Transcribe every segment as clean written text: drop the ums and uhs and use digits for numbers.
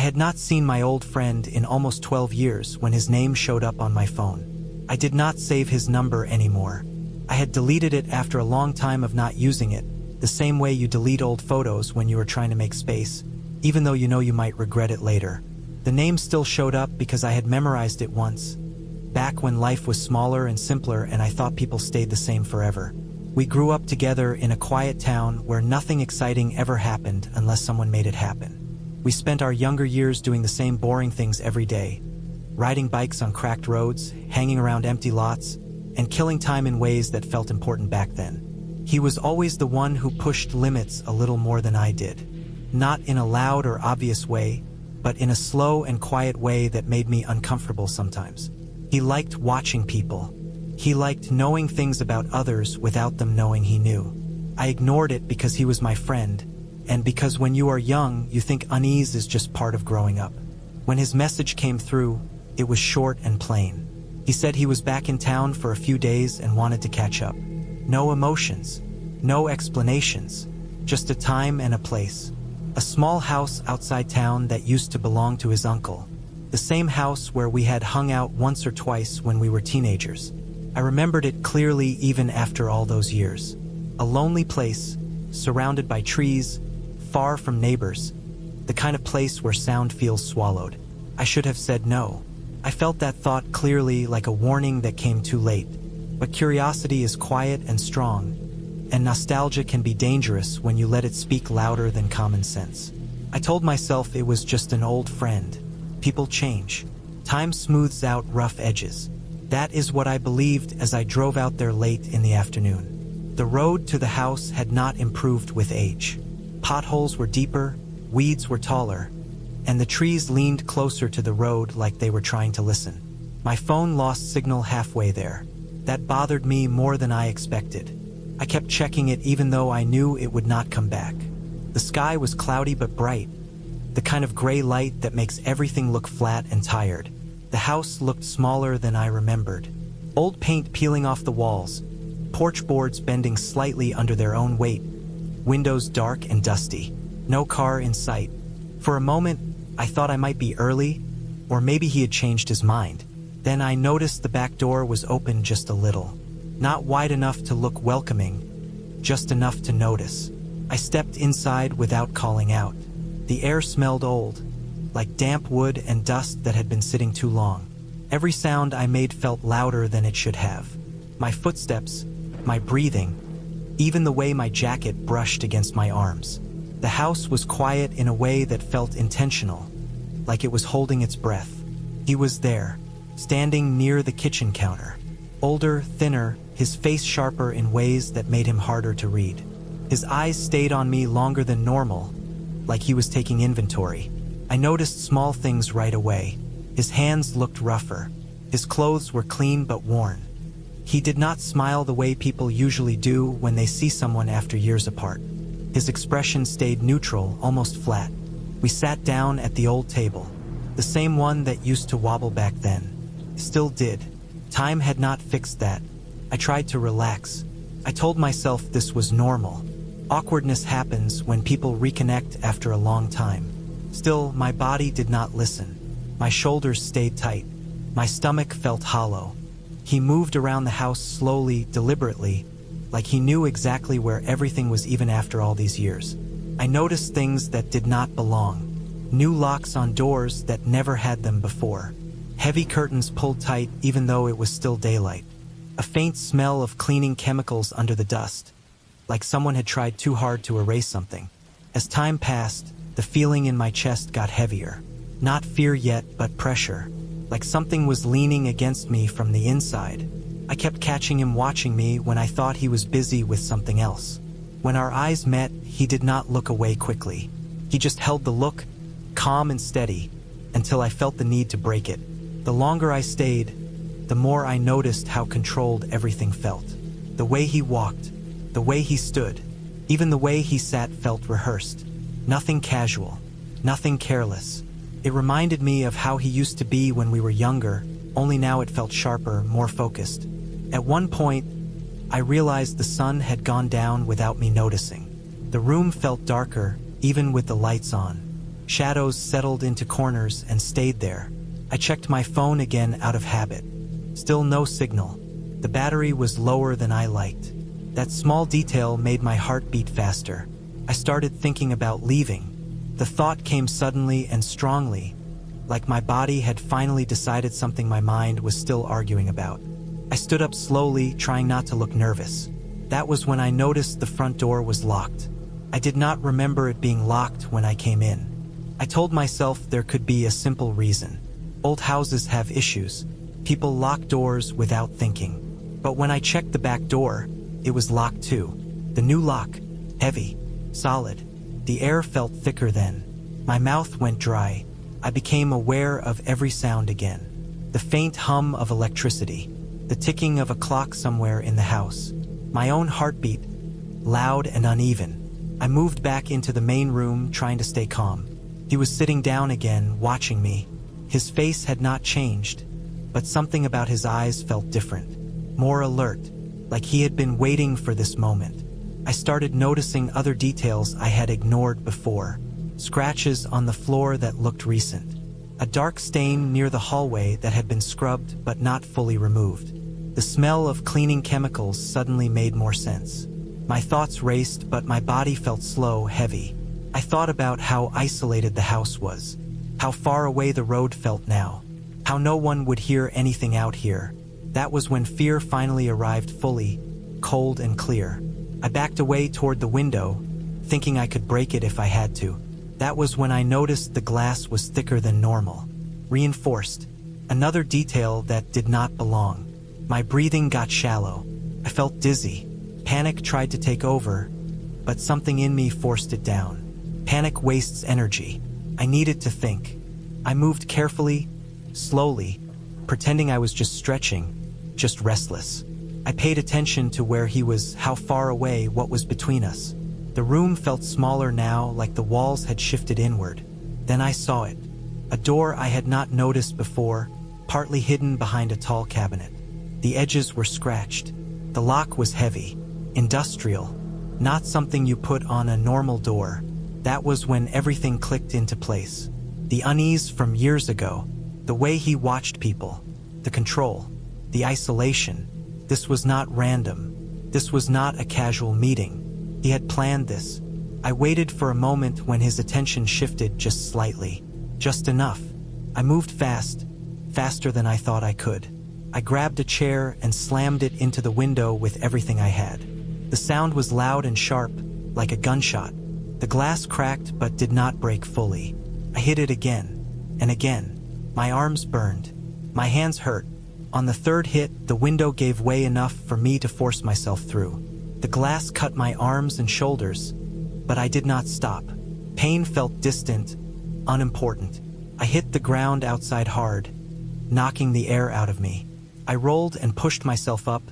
had not seen my old friend in almost 12 years when his name showed up on my phone. I did not save his number anymore. I had deleted it after a long time of not using it, the same way you delete old photos when you are trying to make space, even though you know you might regret it later. The name still showed up because I had memorized it once, back when life was smaller and simpler and I thought people stayed the same forever. We grew up together in a quiet town where nothing exciting ever happened unless someone made it happen. We spent our younger years doing the same boring things every day, riding bikes on cracked roads, hanging around empty lots, and killing time in ways that felt important back then. He was always the one who pushed limits a little more than I did. Not in a loud or obvious way, but in a slow and quiet way that made me uncomfortable sometimes. He liked watching people. He liked knowing things about others without them knowing he knew. I ignored it because he was my friend, and because when you are young, you think unease is just part of growing up. When his message came through, it was short and plain. He said he was back in town for a few days and wanted to catch up. No emotions, no explanations, just a time and a place. A small house outside town that used to belong to his uncle. The same house where we had hung out once or twice when we were teenagers. I remembered it clearly even after all those years. A lonely place, surrounded by trees, far from neighbors, the kind of place where sound feels swallowed. I should have said no. I felt that thought clearly, like a warning that came too late. But curiosity is quiet and strong, and nostalgia can be dangerous when you let it speak louder than common sense. I told myself it was just an old friend. People change. Time smooths out rough edges. That is what I believed as I drove out there late in the afternoon. The road to the house had not improved with age. Potholes were deeper, weeds were taller, and the trees leaned closer to the road like they were trying to listen. My phone lost signal halfway there. That bothered me more than I expected. I kept checking it even though I knew it would not come back. The sky was cloudy but bright, the kind of gray light that makes everything look flat and tired. The house looked smaller than I remembered. Old paint peeling off the walls, porch boards bending slightly under their own weight, windows dark and dusty, no car in sight. For a moment, I thought I might be early, or maybe he had changed his mind. Then I noticed the back door was open just a little. Not wide enough to look welcoming, just enough to notice. I stepped inside without calling out. The air smelled old, like damp wood and dust that had been sitting too long. Every sound I made felt louder than it should have. My footsteps, my breathing, even the way my jacket brushed against my arms. The house was quiet in a way that felt intentional, like it was holding its breath. He was there, standing near the kitchen counter. Older, thinner, his face sharper in ways that made him harder to read. His eyes stayed on me longer than normal, like he was taking inventory. I noticed small things right away. His hands looked rougher. His clothes were clean but worn. He did not smile the way people usually do when they see someone after years apart. His expression stayed neutral, almost flat. We sat down at the old table, the same one that used to wobble back then. Still did. Time had not fixed that. I tried to relax. I told myself this was normal. Awkwardness happens when people reconnect after a long time. Still, my body did not listen. My shoulders stayed tight. My stomach felt hollow. He moved around the house slowly, deliberately, like he knew exactly where everything was even after all these years. I noticed things that did not belong. New locks on doors that never had them before. Heavy curtains pulled tight even though it was still daylight. A faint smell of cleaning chemicals under the dust, like someone had tried too hard to erase something. As time passed, the feeling in my chest got heavier. Not fear yet, but pressure. Like something was leaning against me from the inside. I kept catching him watching me when I thought he was busy with something else. When our eyes met, he did not look away quickly. He just held the look, calm and steady, until I felt the need to break it. The longer I stayed, the more I noticed how controlled everything felt. The way he walked, the way he stood, even the way he sat felt rehearsed. Nothing casual, nothing careless. It reminded me of how he used to be when we were younger, only now it felt sharper, more focused. At one point, I realized the sun had gone down without me noticing. The room felt darker, even with the lights on. Shadows settled into corners and stayed there. I checked my phone again out of habit. Still no signal. The battery was lower than I liked. That small detail made my heart beat faster. I started thinking about leaving. The thought came suddenly and strongly, like my body had finally decided something my mind was still arguing about. I stood up slowly, trying not to look nervous. That was when I noticed the front door was locked. I did not remember it being locked when I came in. I told myself there could be a simple reason. Old houses have issues. People lock doors without thinking. But when I checked the back door, it was locked too. The new lock, heavy, solid. The air felt thicker then. My mouth went dry. I became aware of every sound again. The faint hum of electricity, the ticking of a clock somewhere in the house, my own heartbeat, loud and uneven. I moved back into the main room, trying to stay calm. He was sitting down again, watching me. His face had not changed, but something about his eyes felt different, more alert, like he had been waiting for this moment. I started noticing other details I had ignored before. Scratches on the floor that looked recent. A dark stain near the hallway that had been scrubbed but not fully removed. The smell of cleaning chemicals suddenly made more sense. My thoughts raced, but my body felt slow, heavy. I thought about how isolated the house was, how far away the road felt now, how no one would hear anything out here. That was when fear finally arrived fully, cold and clear. I backed away toward the window, thinking I could break it if I had to. That was when I noticed the glass was thicker than normal, reinforced, another detail that did not belong. My breathing got shallow. I felt dizzy. Panic tried to take over, but something in me forced it down. Panic wastes energy. I needed to think. I moved carefully, slowly, pretending I was just stretching, just restless. I paid attention to where he was, how far away, what was between us. The room felt smaller now, like the walls had shifted inward. Then I saw it. A door I had not noticed before, partly hidden behind a tall cabinet. The edges were scratched. The lock was heavy, industrial, not something you put on a normal door. That was when everything clicked into place. The unease from years ago, the way he watched people, the control, the isolation. This was not random. This was not a casual meeting. He had planned this. I waited for a moment when his attention shifted just slightly, just enough. I moved fast, faster than I thought I could. I grabbed a chair and slammed it into the window with everything I had. The sound was loud and sharp, like a gunshot. The glass cracked but did not break fully. I hit it again, and again. My arms burned. My hands hurt. On the third hit, the window gave way enough for me to force myself through. The glass cut my arms and shoulders, but I did not stop. Pain felt distant, unimportant. I hit the ground outside hard, knocking the air out of me. I rolled and pushed myself up,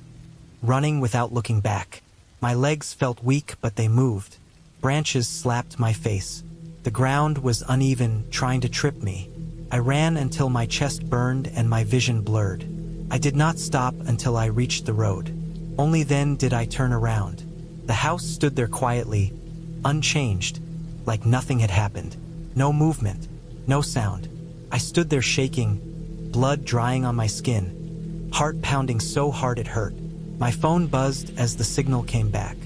running without looking back. My legs felt weak, but they moved. Branches slapped my face. The ground was uneven, trying to trip me. I ran until my chest burned and my vision blurred. I did not stop until I reached the road. Only then did I turn around. The house stood there quietly, unchanged, like nothing had happened. No movement, no sound. I stood there shaking, blood drying on my skin, heart pounding so hard it hurt. My phone buzzed as the signal came back.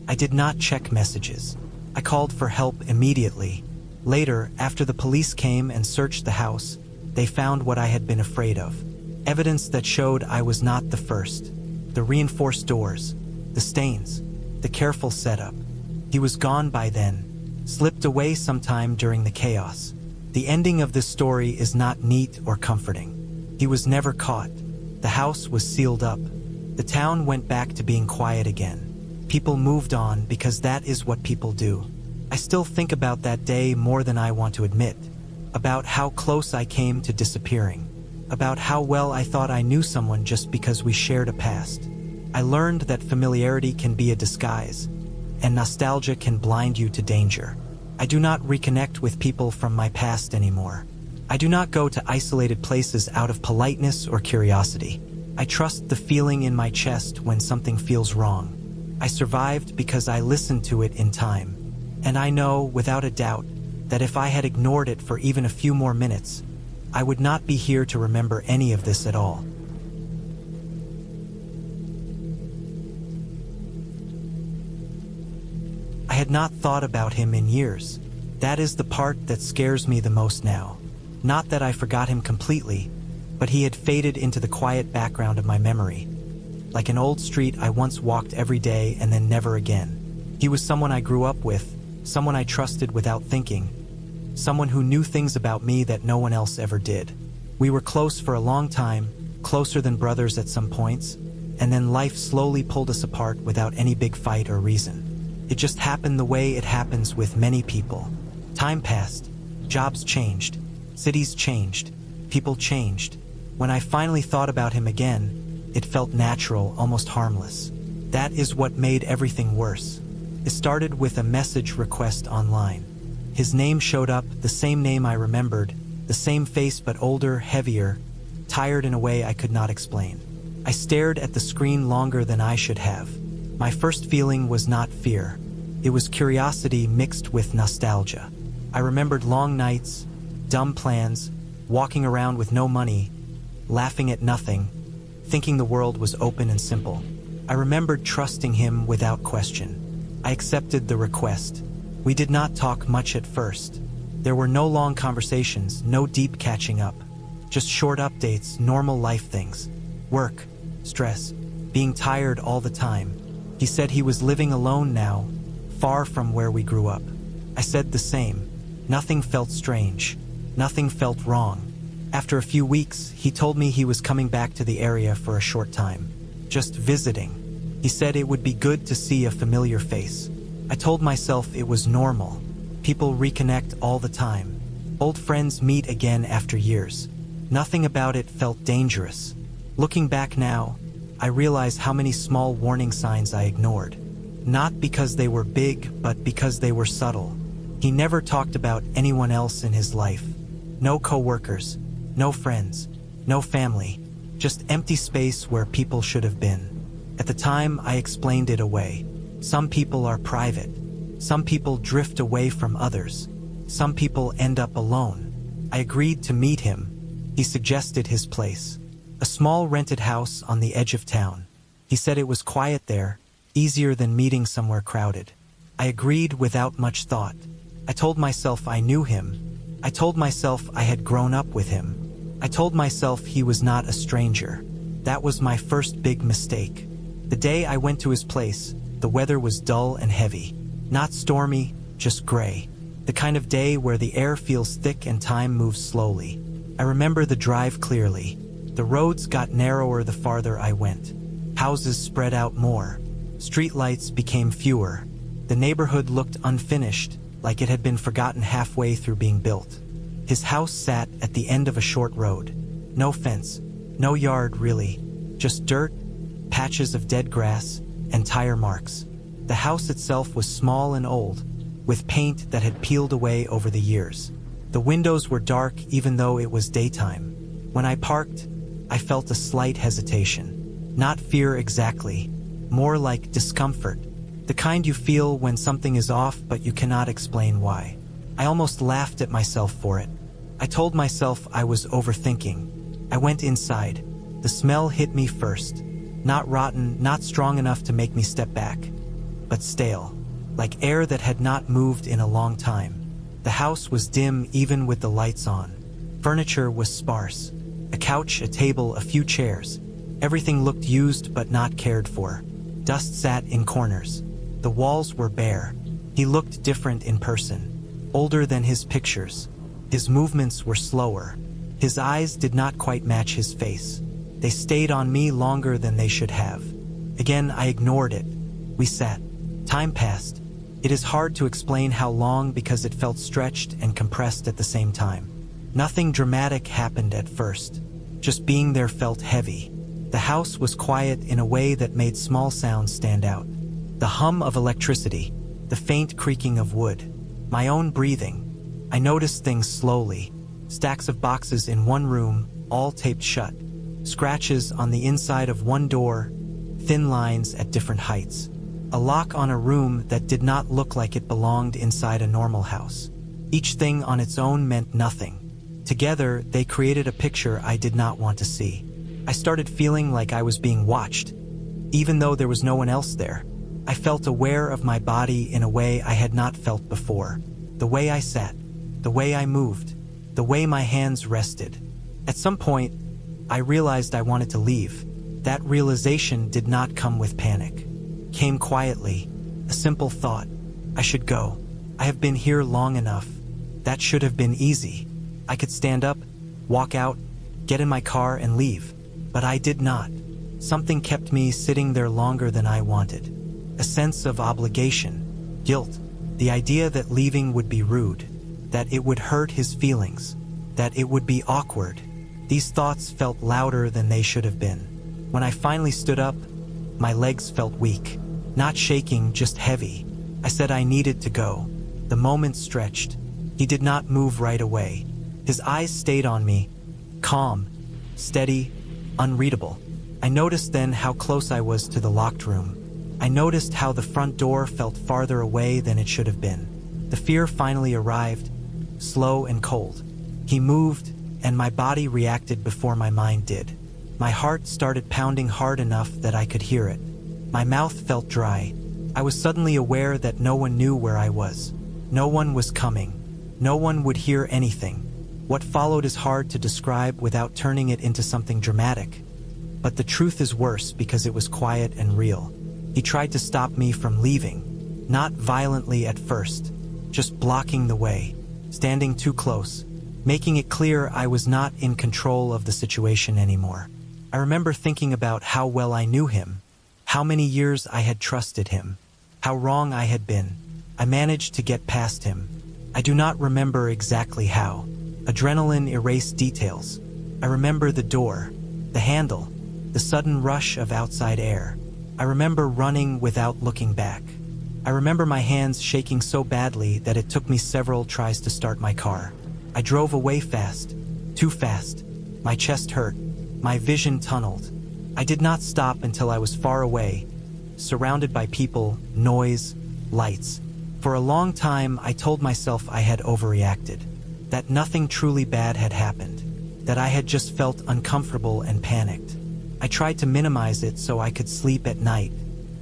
I did not check messages. I called for help immediately. Later, after the police came and searched the house, they found what I had been afraid of. Evidence that showed I was not the first. The reinforced doors, the stains, the careful setup. He was gone by then, slipped away sometime during the chaos. The ending of this story is not neat or comforting. He was never caught. The house was sealed up. The town went back to being quiet again. People moved on because that is what people do. I still think about that day more than I want to admit. About how close I came to disappearing. About how well I thought I knew someone just because we shared a past. I learned that familiarity can be a disguise, and nostalgia can blind you to danger. I do not reconnect with people from my past anymore. I do not go to isolated places out of politeness or curiosity. I trust the feeling in my chest when something feels wrong. I survived because I listened to it in time. And I know, without a doubt, that if I had ignored it for even a few more minutes, I would not be here to remember any of this at all. I had not thought about him in years. That is the part that scares me the most now. Not that I forgot him completely, but he had faded into the quiet background of my memory, like an old street I once walked every day and then never again. He was someone I grew up with, someone I trusted without thinking, someone who knew things about me that no one else ever did. We were close for a long time, closer than brothers at some points, and then life slowly pulled us apart without any big fight or reason. It just happened the way it happens with many people. Time passed, jobs changed, cities changed, people changed. When I finally thought about him again, it felt natural, almost harmless. That is what made everything worse. It started with a message request online. His name showed up, the same name I remembered, the same face but older, heavier, tired in a way I could not explain. I stared at the screen longer than I should have. My first feeling was not fear. It was curiosity mixed with nostalgia. I remembered long nights, dumb plans, walking around with no money, laughing at nothing, thinking the world was open and simple. I remembered trusting him without question. I accepted the request. We did not talk much at first. There were no long conversations, no deep catching up. Just short updates, normal life things. Work, stress, being tired all the time. He said he was living alone now, far from where we grew up. I said the same. Nothing felt strange. Nothing felt wrong. After a few weeks, he told me he was coming back to the area for a short time. Just visiting. He said it would be good to see a familiar face. I told myself it was normal. People reconnect all the time. Old friends meet again after years. Nothing about it felt dangerous. Looking back now, I realize how many small warning signs I ignored. Not because they were big, but because they were subtle. He never talked about anyone else in his life. No coworkers, no friends, no family, just empty space where people should have been. At the time, I explained it away. Some people are private. Some people drift away from others. Some people end up alone. I agreed to meet him. He suggested his place. A small rented house on the edge of town. He said it was quiet there, easier than meeting somewhere crowded. I agreed without much thought. I told myself I knew him. I told myself I had grown up with him. I told myself he was not a stranger. That was my first big mistake. The day I went to his place, the weather was dull and heavy. Not stormy, just gray. The kind of day where the air feels thick and time moves slowly. I remember the drive clearly. The roads got narrower the farther I went. Houses spread out more. Streetlights became fewer. The neighborhood looked unfinished, like it had been forgotten halfway through being built. His house sat at the end of a short road. No fence, no yard really, just dirt, patches of dead grass, and tire marks. The house itself was small and old, with paint that had peeled away over the years. The windows were dark even though it was daytime. When I parked, I felt a slight hesitation. Not fear exactly, more like discomfort. The kind you feel when something is off but you cannot explain why. I almost laughed at myself for it. I told myself I was overthinking. I went inside. The smell hit me first. Not rotten, not strong enough to make me step back, but stale, like air that had not moved in a long time. The house was dim even with the lights on. Furniture was sparse. A couch, a table, a few chairs. Everything looked used but not cared for. Dust sat in corners. The walls were bare. He looked different in person, older than his pictures. His movements were slower. His eyes did not quite match his face. They stayed on me longer than they should have. Again, I ignored it. We sat. Time passed. It is hard to explain how long because it felt stretched and compressed at the same time. Nothing dramatic happened at first. Just being there felt heavy. The house was quiet in a way that made small sounds stand out. The hum of electricity, the faint creaking of wood, my own breathing. I noticed things slowly. Stacks of boxes in one room, all taped shut. Scratches on the inside of one door, thin lines at different heights. A lock on a room that did not look like it belonged inside a normal house. Each thing on its own meant nothing. Together, they created a picture I did not want to see. I started feeling like I was being watched, even though there was no one else there. I felt aware of my body in a way I had not felt before. The way I sat, the way I moved, the way my hands rested. At some point, I realized I wanted to leave. That realization did not come with panic. Came quietly, a simple thought. I should go. I have been here long enough. That should have been easy. I could stand up, walk out, get in my car and leave. But I did not. Something kept me sitting there longer than I wanted. A sense of obligation, guilt, the idea that leaving would be rude, that it would hurt his feelings, that it would be awkward. These thoughts felt louder than they should have been. When I finally stood up, my legs felt weak. Not shaking, just heavy. I said I needed to go. The moment stretched. He did not move right away. His eyes stayed on me, calm, steady, unreadable. I noticed then how close I was to the locked room. I noticed how the front door felt farther away than it should have been. The fear finally arrived, slow and cold. He moved, and my body reacted before my mind did. My heart started pounding hard enough that I could hear it. My mouth felt dry. I was suddenly aware that no one knew where I was. No one was coming. No one would hear anything. What followed is hard to describe without turning it into something dramatic. But the truth is worse because it was quiet and real. He tried to stop me from leaving. Not violently at first, just blocking the way, standing too close, making it clear I was not in control of the situation anymore. I remember thinking about how well I knew him, how many years I had trusted him, how wrong I had been. I managed to get past him. I do not remember exactly how. Adrenaline erased details. I remember the door, the handle, the sudden rush of outside air. I remember running without looking back. I remember my hands shaking so badly that it took me several tries to start my car. I drove away fast, too fast. My chest hurt, my vision tunneled. I did not stop until I was far away, surrounded by people, noise, lights. For a long time, I told myself I had overreacted, that nothing truly bad had happened, that I had just felt uncomfortable and panicked. I tried to minimize it so I could sleep at night.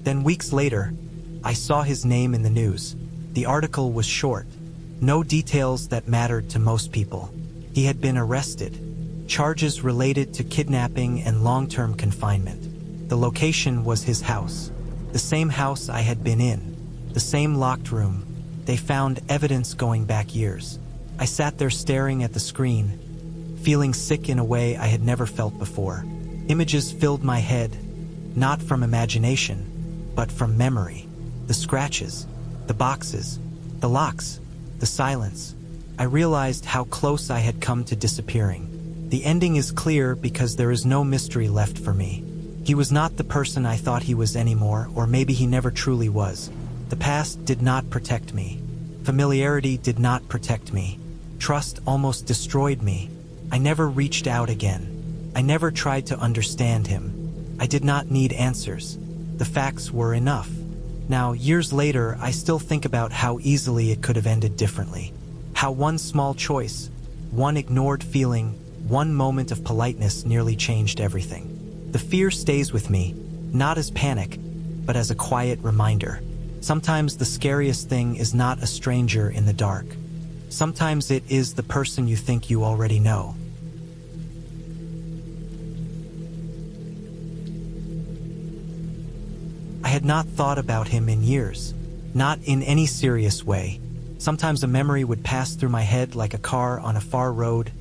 Then weeks later, I saw his name in the news. The article was short, no details that mattered to most people. He had been arrested, charges related to kidnapping and long-term confinement. The location was his house, the same house I had been in, the same locked room. They found evidence going back years. I sat there staring at the screen, feeling sick in a way I had never felt before. Images filled my head, not from imagination, but from memory. The scratches, the boxes, the locks, the silence. I realized how close I had come to disappearing. The ending is clear because there is no mystery left for me. He was not the person I thought he was anymore, or maybe he never truly was. The past did not protect me. Familiarity did not protect me. Trust almost destroyed me. I never reached out again. I never tried to understand him. I did not need answers. The facts were enough. Now, years later, I still think about how easily it could have ended differently. How one small choice, one ignored feeling, one moment of politeness nearly changed everything. The fear stays with me, not as panic, but as a quiet reminder. Sometimes the scariest thing is not a stranger in the dark. Sometimes it is the person you think you already know. I had not thought about him in years, not in any serious way. Sometimes a memory would pass through my head like a car on a far road,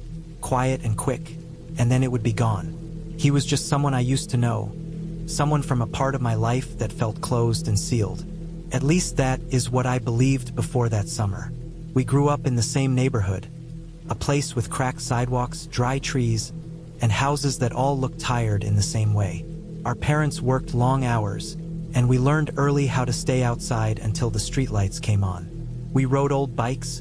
quiet and quick, and then it would be gone. He was just someone I used to know, someone from a part of my life that felt closed and sealed. At least that is what I believed before that summer. We grew up in the same neighborhood, a place with cracked sidewalks, dry trees, and houses that all looked tired in the same way. Our parents worked long hours, and we learned early how to stay outside until the streetlights came on. We rode old bikes,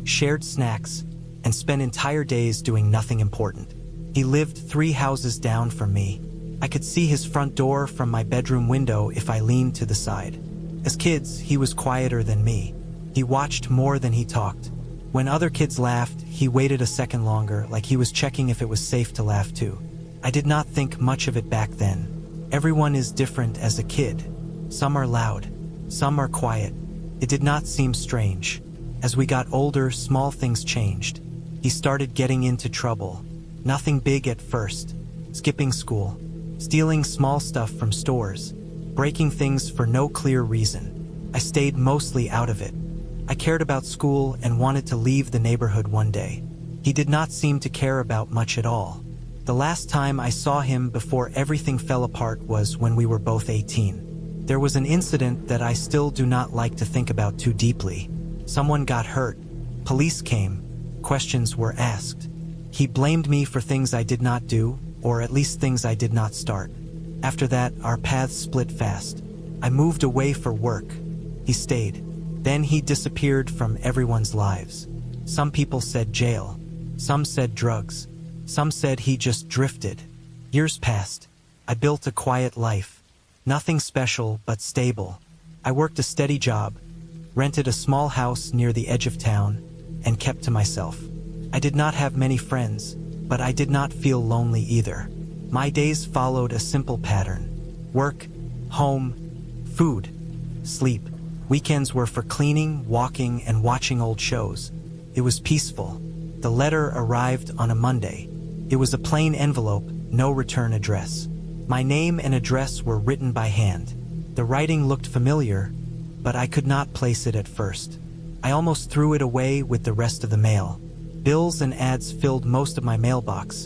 shared snacks, and spent entire days doing nothing important. He lived 3 houses down from me. I could see his front door from my bedroom window if I leaned to the side. As kids, he was quieter than me. He watched more than he talked, When other kids laughed, he waited a second longer, like he was checking if it was safe to laugh too. I did not think much of it back then. Everyone is different as a kid. Some are loud, some are quiet. It did not seem strange. As we got older, small things changed. He started getting into trouble. Nothing big at first. Skipping school, stealing small stuff from stores, breaking things for no clear reason. I stayed mostly out of it. I cared about school and wanted to leave the neighborhood one day. He did not seem to care about much at all. The last time I saw him before everything fell apart was when we were both 18. There was an incident that I still do not like to think about too deeply. Someone got hurt. Police came. Questions were asked. He blamed me for things I did not do, or at least things I did not start. After that, our paths split fast. I moved away for work. He stayed. Then he disappeared from everyone's lives. Some people said jail. Some said drugs. Some said he just drifted. Years passed. I built a quiet life. Nothing special, but stable. I worked a steady job, rented a small house near the edge of town, and kept to myself. I did not have many friends, but I did not feel lonely either. My days followed a simple pattern. Work, home, food, sleep. Weekends were for cleaning, walking, and watching old shows. It was peaceful. The letter arrived on a Monday. It was a plain envelope, no return address. My name and address were written by hand. The writing looked familiar, but I could not place it at first. I almost threw it away with the rest of the mail. Bills and ads filled most of my mailbox,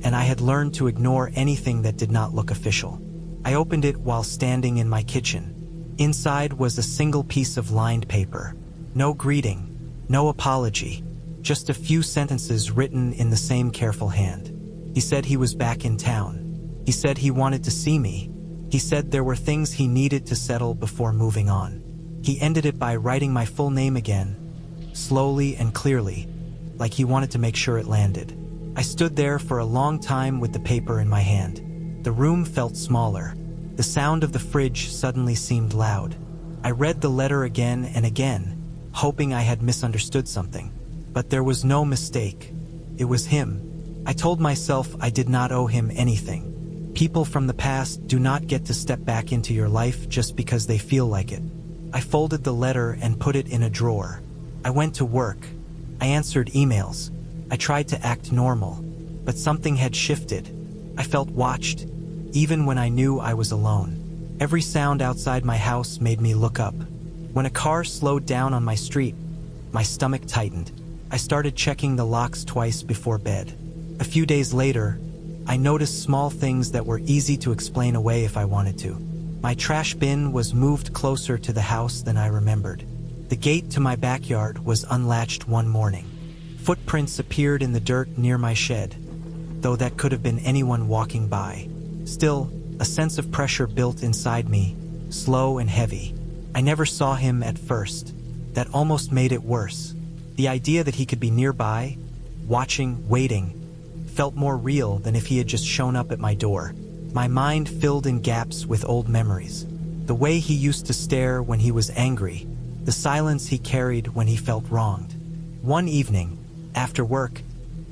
and I had learned to ignore anything that did not look official. I opened it while standing in my kitchen. Inside was a single piece of lined paper. No greeting, no apology, just a few sentences written in the same careful hand. He said he was back in town. He said he wanted to see me. He said there were things he needed to settle before moving on. He ended it by writing my full name again, slowly and clearly, like he wanted to make sure it landed. I stood there for a long time with the paper in my hand. The room felt smaller. The sound of the fridge suddenly seemed loud. I read the letter again and again, hoping I had misunderstood something. But there was no mistake. It was him. I told myself I did not owe him anything. People from the past do not get to step back into your life just because they feel like it. I folded the letter and put it in a drawer. I went to work. I answered emails. I tried to act normal, but something had shifted. I felt watched, even when I knew I was alone. Every sound outside my house made me look up. When a car slowed down on my street, my stomach tightened. I started checking the locks twice before bed. A few days later, I noticed small things that were easy to explain away if I wanted to. My trash bin was moved closer to the house than I remembered. The gate to my backyard was unlatched one morning. Footprints appeared in the dirt near my shed, though that could have been anyone walking by. Still, a sense of pressure built inside me, slow and heavy. I never saw him at first. That almost made it worse. The idea that he could be nearby, watching, waiting, felt more real than if he had just shown up at my door. My mind filled in gaps with old memories. The way he used to stare when he was angry, the silence he carried when he felt wronged. One evening, after work,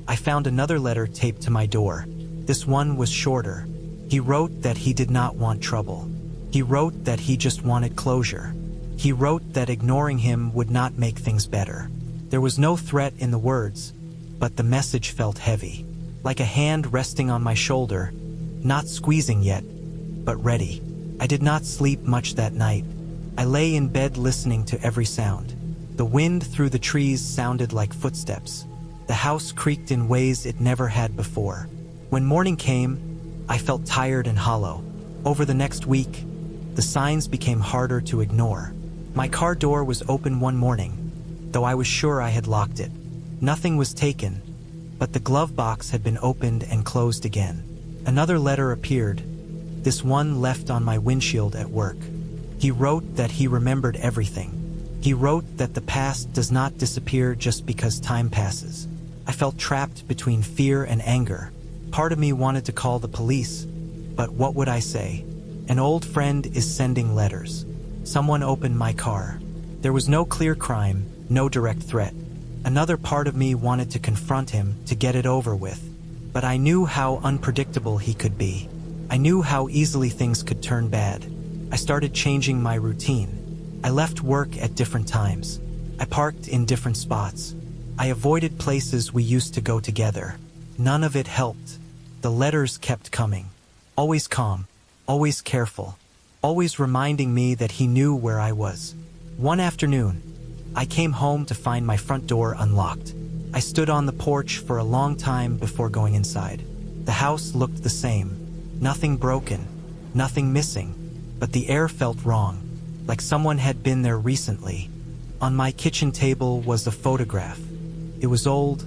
I found another letter taped to my door. This one was shorter. He wrote that he did not want trouble. He wrote that he just wanted closure. He wrote that ignoring him would not make things better. There was no threat in the words, but the message felt heavy, like a hand resting on my shoulder, not squeezing yet, but ready. I did not sleep much that night. I lay in bed listening to every sound. The wind through the trees sounded like footsteps. The house creaked in ways it never had before. When morning came, I felt tired and hollow. Over the next week, the signs became harder to ignore. My car door was open one morning, though I was sure I had locked it. Nothing was taken, but the glove box had been opened and closed again. Another letter appeared, this one left on my windshield at work. He wrote that he remembered everything. He wrote that the past does not disappear just because time passes. I felt trapped between fear and anger. Part of me wanted to call the police, but what would I say? An old friend is sending letters. Someone opened my car. There was no clear crime, no direct threat. Another part of me wanted to confront him, to get it over with. But I knew how unpredictable he could be. I knew how easily things could turn bad. I started changing my routine. I left work at different times. I parked in different spots. I avoided places we used to go together. None of it helped. The letters kept coming. Always calm, always careful, always reminding me that he knew where I was. One afternoon, I came home to find my front door unlocked. I stood on the porch for a long time before going inside. The house looked the same. Nothing broken, nothing missing, but the air felt wrong, like someone had been there recently. On my kitchen table was a photograph. It was old,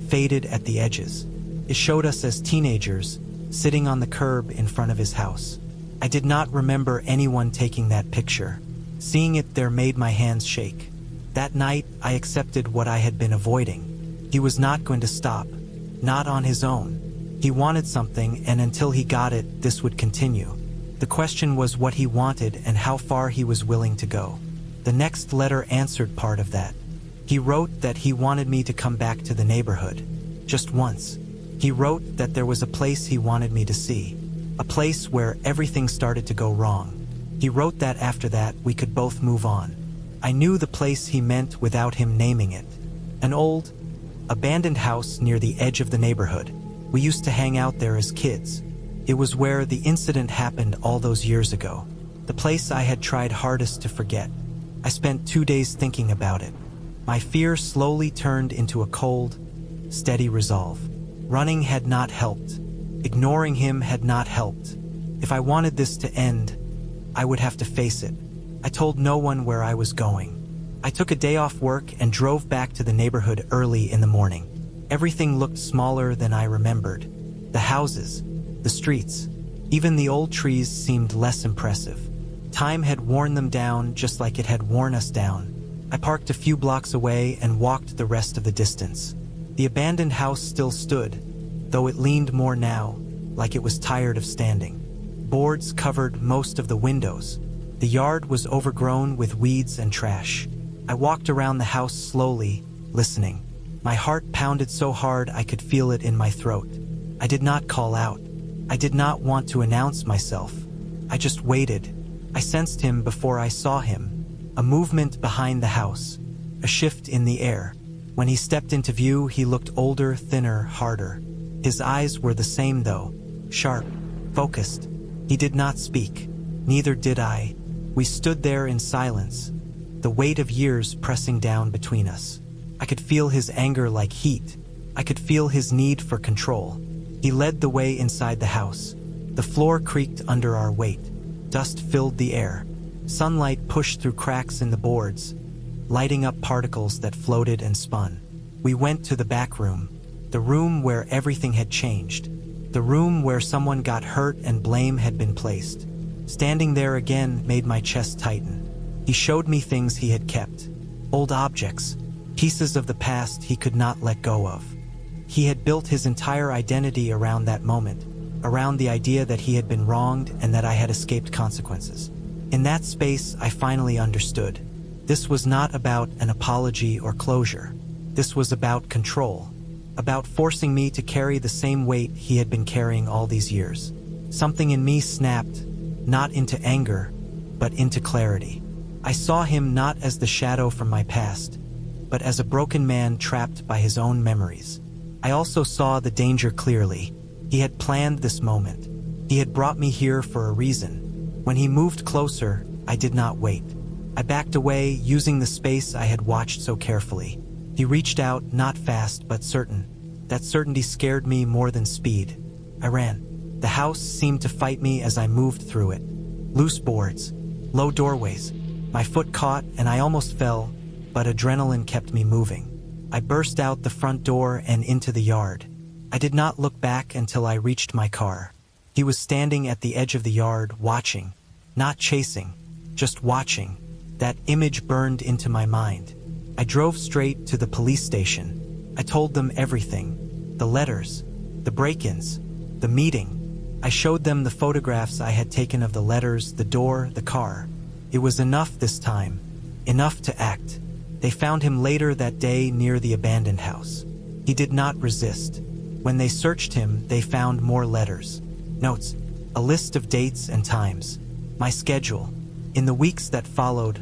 faded at the edges. It showed us as teenagers, sitting on the curb in front of his house. I did not remember anyone taking that picture. Seeing it there made my hands shake. That night, I accepted what I had been avoiding. He was not going to stop, not on his own. He wanted something, and until he got it, this would continue. The question was what he wanted and how far he was willing to go. The next letter answered part of that. He wrote that he wanted me to come back to the neighborhood. Just once. He wrote that there was a place he wanted me to see. A place where everything started to go wrong. He wrote that after that, we could both move on. I knew the place he meant without him naming it. An old, abandoned house near the edge of the neighborhood. We used to hang out there as kids. It was where the incident happened all those years ago. The place I had tried hardest to forget. I spent 2 days thinking about it. My fear slowly turned into a cold, steady resolve. Running had not helped. Ignoring him had not helped. If I wanted this to end, I would have to face it. I told no one where I was going. I took a day off work and drove back to the neighborhood early in the morning. Everything looked smaller than I remembered. The houses, the streets, even the old trees seemed less impressive. Time had worn them down just like it had worn us down. I parked a few blocks away and walked the rest of the distance. The abandoned house still stood, though it leaned more now, like it was tired of standing. Boards covered most of the windows. The yard was overgrown with weeds and trash. I walked around the house slowly, listening. My heart pounded so hard I could feel it in my throat. I did not call out. I did not want to announce myself. I just waited. I sensed him before I saw him. A movement behind the house. A shift in the air. When he stepped into view, he looked older, thinner, harder. His eyes were the same though. Sharp, focused. He did not speak. Neither did I. We stood there in silence, the weight of years pressing down between us. I could feel his anger like heat. I could feel his need for control. He led the way inside the house. The floor creaked under our weight. Dust filled the air. Sunlight pushed through cracks in the boards, lighting up particles that floated and spun. We went to the back room, the room where everything had changed, the room where someone got hurt and blame had been placed. Standing there again made my chest tighten. He showed me things he had kept, old objects, pieces of the past he could not let go of. He had built his entire identity around that moment, around the idea that he had been wronged and that I had escaped consequences. In that space, I finally understood. This was not about an apology or closure. This was about control, about forcing me to carry the same weight he had been carrying all these years. Something in me snapped, not into anger, but into clarity. I saw him not as the shadow from my past, but as a broken man trapped by his own memories. I also saw the danger clearly. He had planned this moment. He had brought me here for a reason. When he moved closer, I did not wait. I backed away, using the space I had watched so carefully. He reached out, not fast, but certain. That certainty scared me more than speed. I ran. The house seemed to fight me as I moved through it. Loose boards, low doorways. My foot caught and I almost fell, but adrenaline kept me moving. I burst out the front door and into the yard. I did not look back until I reached my car. He was standing at the edge of the yard, watching. Not chasing, just watching. That image burned into my mind. I drove straight to the police station. I told them everything. The letters, the break-ins, the meeting. I showed them the photographs I had taken of the letters, the door, the car. It was enough this time. Enough to act. They found him later that day near the abandoned house. He did not resist. When they searched him, they found more letters, notes, a list of dates and times, my schedule. In the weeks that followed,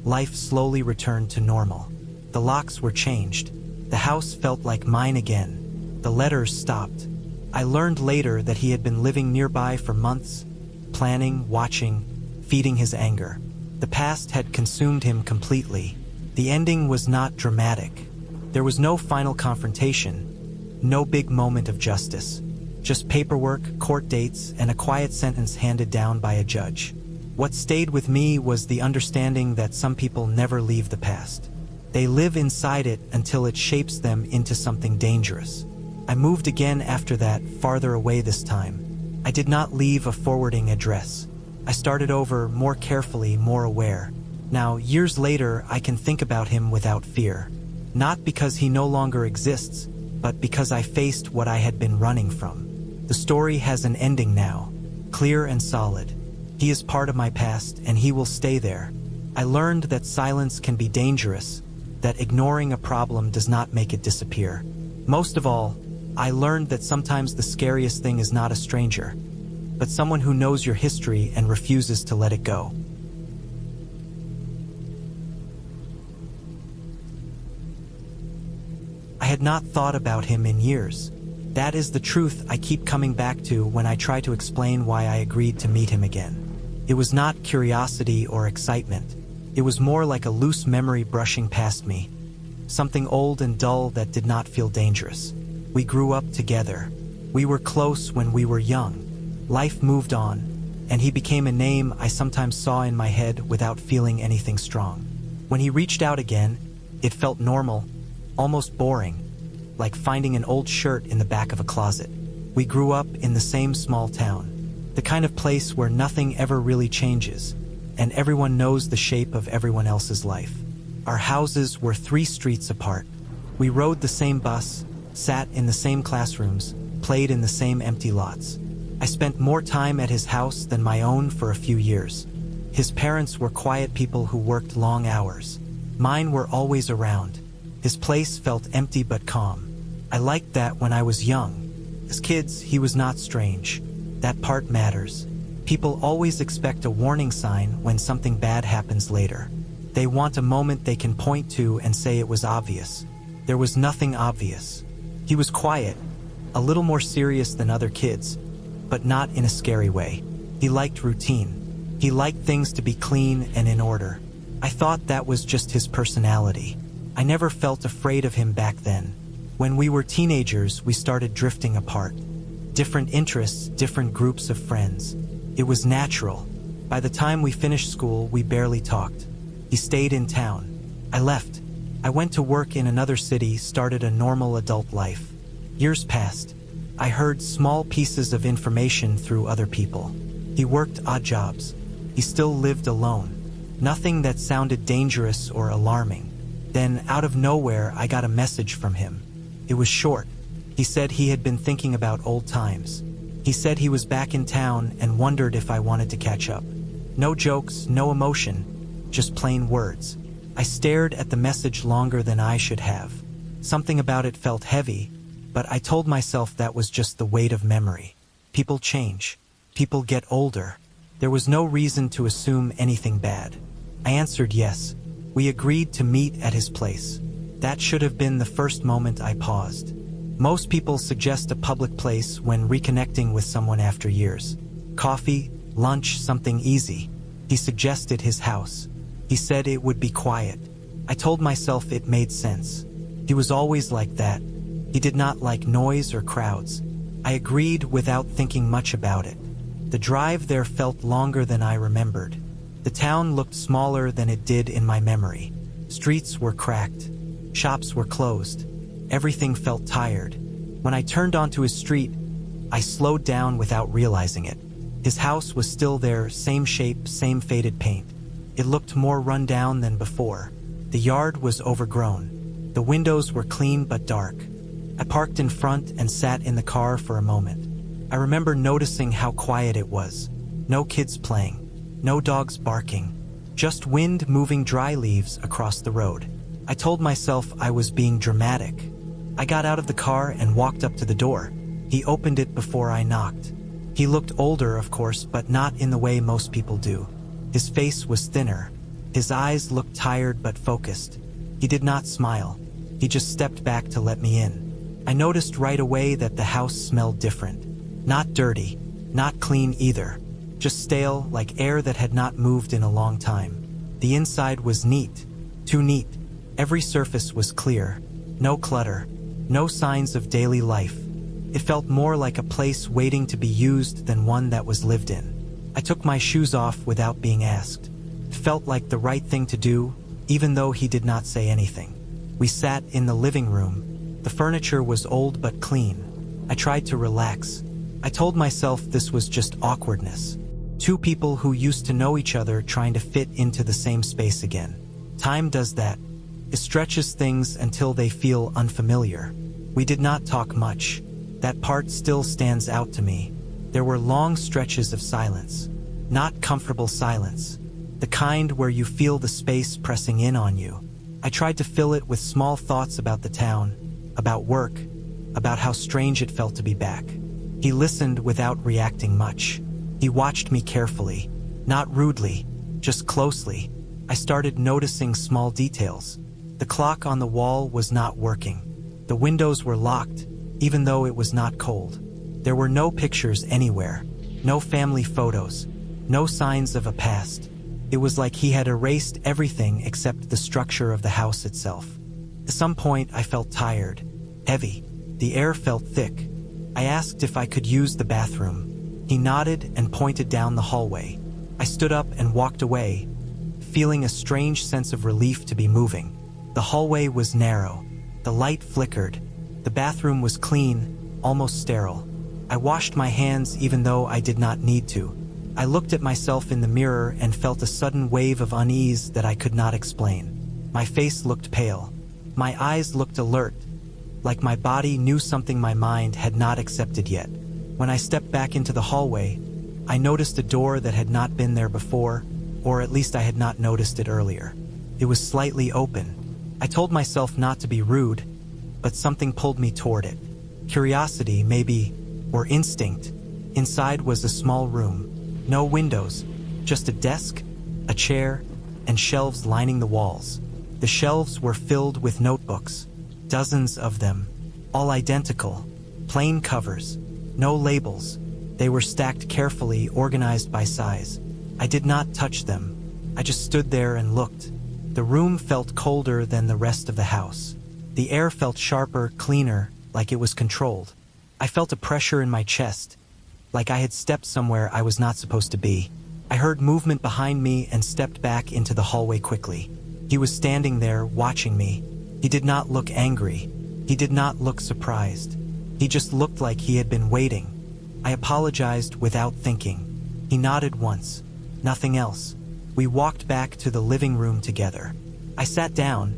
life slowly returned to normal. The locks were changed. The house felt like mine again. The letters stopped. I learned later that he had been living nearby for months, planning, watching, feeding his anger. The past had consumed him completely. The ending was not dramatic. There was no final confrontation, no big moment of justice. Just paperwork, court dates, and a quiet sentence handed down by a judge. What stayed with me was the understanding that some people never leave the past. They live inside it until it shapes them into something dangerous. I moved again after that, farther away this time. I did not leave a forwarding address. I started over, more carefully, more aware. Now, years later, I can think about him without fear. Not because he no longer exists, but because I faced what I had been running from. The story has an ending now, clear and solid. He is part of my past, and he will stay there. I learned that silence can be dangerous, that ignoring a problem does not make it disappear. Most of all, I learned that sometimes the scariest thing is not a stranger, but someone who knows your history and refuses to let it go. I had not thought about him in years. That is the truth I keep coming back to when I try to explain why I agreed to meet him again. It was not curiosity or excitement. It was more like a loose memory brushing past me. Something old and dull that did not feel dangerous. We grew up together. We were close when we were young. Life moved on, and he became a name I sometimes saw in my head without feeling anything strong. When he reached out again, it felt normal, almost boring, like finding an old shirt in the back of a closet. We grew up in the same small town, the kind of place where nothing ever really changes, and everyone knows the shape of everyone else's life. Our houses were 3 streets apart. We rode the same bus, sat in the same classrooms, played in the same empty lots. I spent more time at his house than my own for a few years. His parents were quiet people who worked long hours. Mine were always around. His place felt empty but calm. I liked that when I was young. As kids, he was not strange. That part matters. People always expect a warning sign when something bad happens later. They want a moment they can point to and say it was obvious. There was nothing obvious. He was quiet, a little more serious than other kids, but not in a scary way. He liked routine. He liked things to be clean and in order. I thought that was just his personality. I never felt afraid of him back then. When we were teenagers, we started drifting apart. Different interests, different groups of friends. It was natural. By the time we finished school, we barely talked. He stayed in town. I left. I went to work in another city, started a normal adult life. Years passed. I heard small pieces of information through other people. He worked odd jobs. He still lived alone. Nothing that sounded dangerous or alarming. Then, out of nowhere, I got a message from him. It was short. He said he had been thinking about old times. He said he was back in town and wondered if I wanted to catch up. No jokes, no emotion, just plain words. I stared at the message longer than I should have. Something about it felt heavy, but I told myself that was just the weight of memory. People change. People get older. There was no reason to assume anything bad. I answered yes. We agreed to meet at his place. That should have been the first moment I paused. Most people suggest a public place when reconnecting with someone after years. Coffee, lunch, something easy. He suggested his house. He said it would be quiet. I told myself it made sense. He was always like that. He did not like noise or crowds. I agreed without thinking much about it. The drive there felt longer than I remembered. The town looked smaller than it did in my memory. Streets were cracked. Shops were closed. Everything felt tired. When I turned onto his street, I slowed down without realizing it. His house was still there, same shape, same faded paint. It looked more run down than before. The yard was overgrown. The windows were clean but dark. I parked in front and sat in the car for a moment. I remember noticing how quiet it was. No kids playing. No dogs barking. Just wind moving dry leaves across the road. I told myself I was being dramatic. I got out of the car and walked up to the door. He opened it before I knocked. He looked older, of course, but not in the way most people do. His face was thinner. His eyes looked tired but focused. He did not smile. He just stepped back to let me in. I noticed right away that the house smelled different. Not dirty, not clean either. Just stale, like air that had not moved in a long time. The inside was neat. Too neat. Every surface was clear. No clutter. No signs of daily life. It felt more like a place waiting to be used than one that was lived in. I took my shoes off without being asked. It felt like the right thing to do, even though he did not say anything. We sat in the living room. The furniture was old but clean. I tried to relax. I told myself this was just awkwardness. Two people who used to know each other trying to fit into the same space again. Time does that. It stretches things until they feel unfamiliar. We did not talk much. That part still stands out to me. There were long stretches of silence. Not comfortable silence. The kind where you feel the space pressing in on you. I tried to fill it with small thoughts about the town, about work, about how strange it felt to be back. He listened without reacting much. He watched me carefully, not rudely, just closely. I started noticing small details. The clock on the wall was not working. The windows were locked, even though it was not cold. There were no pictures anywhere, no family photos, no signs of a past. It was like he had erased everything except the structure of the house itself. At some point, I felt tired, heavy. The air felt thick. I asked if I could use the bathroom. He nodded and pointed down the hallway. I stood up and walked away, feeling a strange sense of relief to be moving. The hallway was narrow. The light flickered. The bathroom was clean, almost sterile. I washed my hands even though I did not need to. I looked at myself in the mirror and felt a sudden wave of unease that I could not explain. My face looked pale. My eyes looked alert, like my body knew something my mind had not accepted yet. When I stepped back into the hallway, I noticed a door that had not been there before, or at least I had not noticed it earlier. It was slightly open. I told myself not to be rude, but something pulled me toward it. Curiosity, maybe, or instinct. Inside was a small room. No windows, just a desk, a chair, and shelves lining the walls. The shelves were filled with notebooks, dozens of them, all identical, plain covers, no labels. They were stacked carefully, organized by size. I did not touch them. I just stood there and looked. The room felt colder than the rest of the house. The air felt sharper, cleaner, like it was controlled. I felt a pressure in my chest, like I had stepped somewhere I was not supposed to be. I heard movement behind me and stepped back into the hallway quickly. He was standing there, watching me. He did not look angry. He did not look surprised. He just looked like he had been waiting. I apologized without thinking. He nodded once. Nothing else. We walked back to the living room together. I sat down,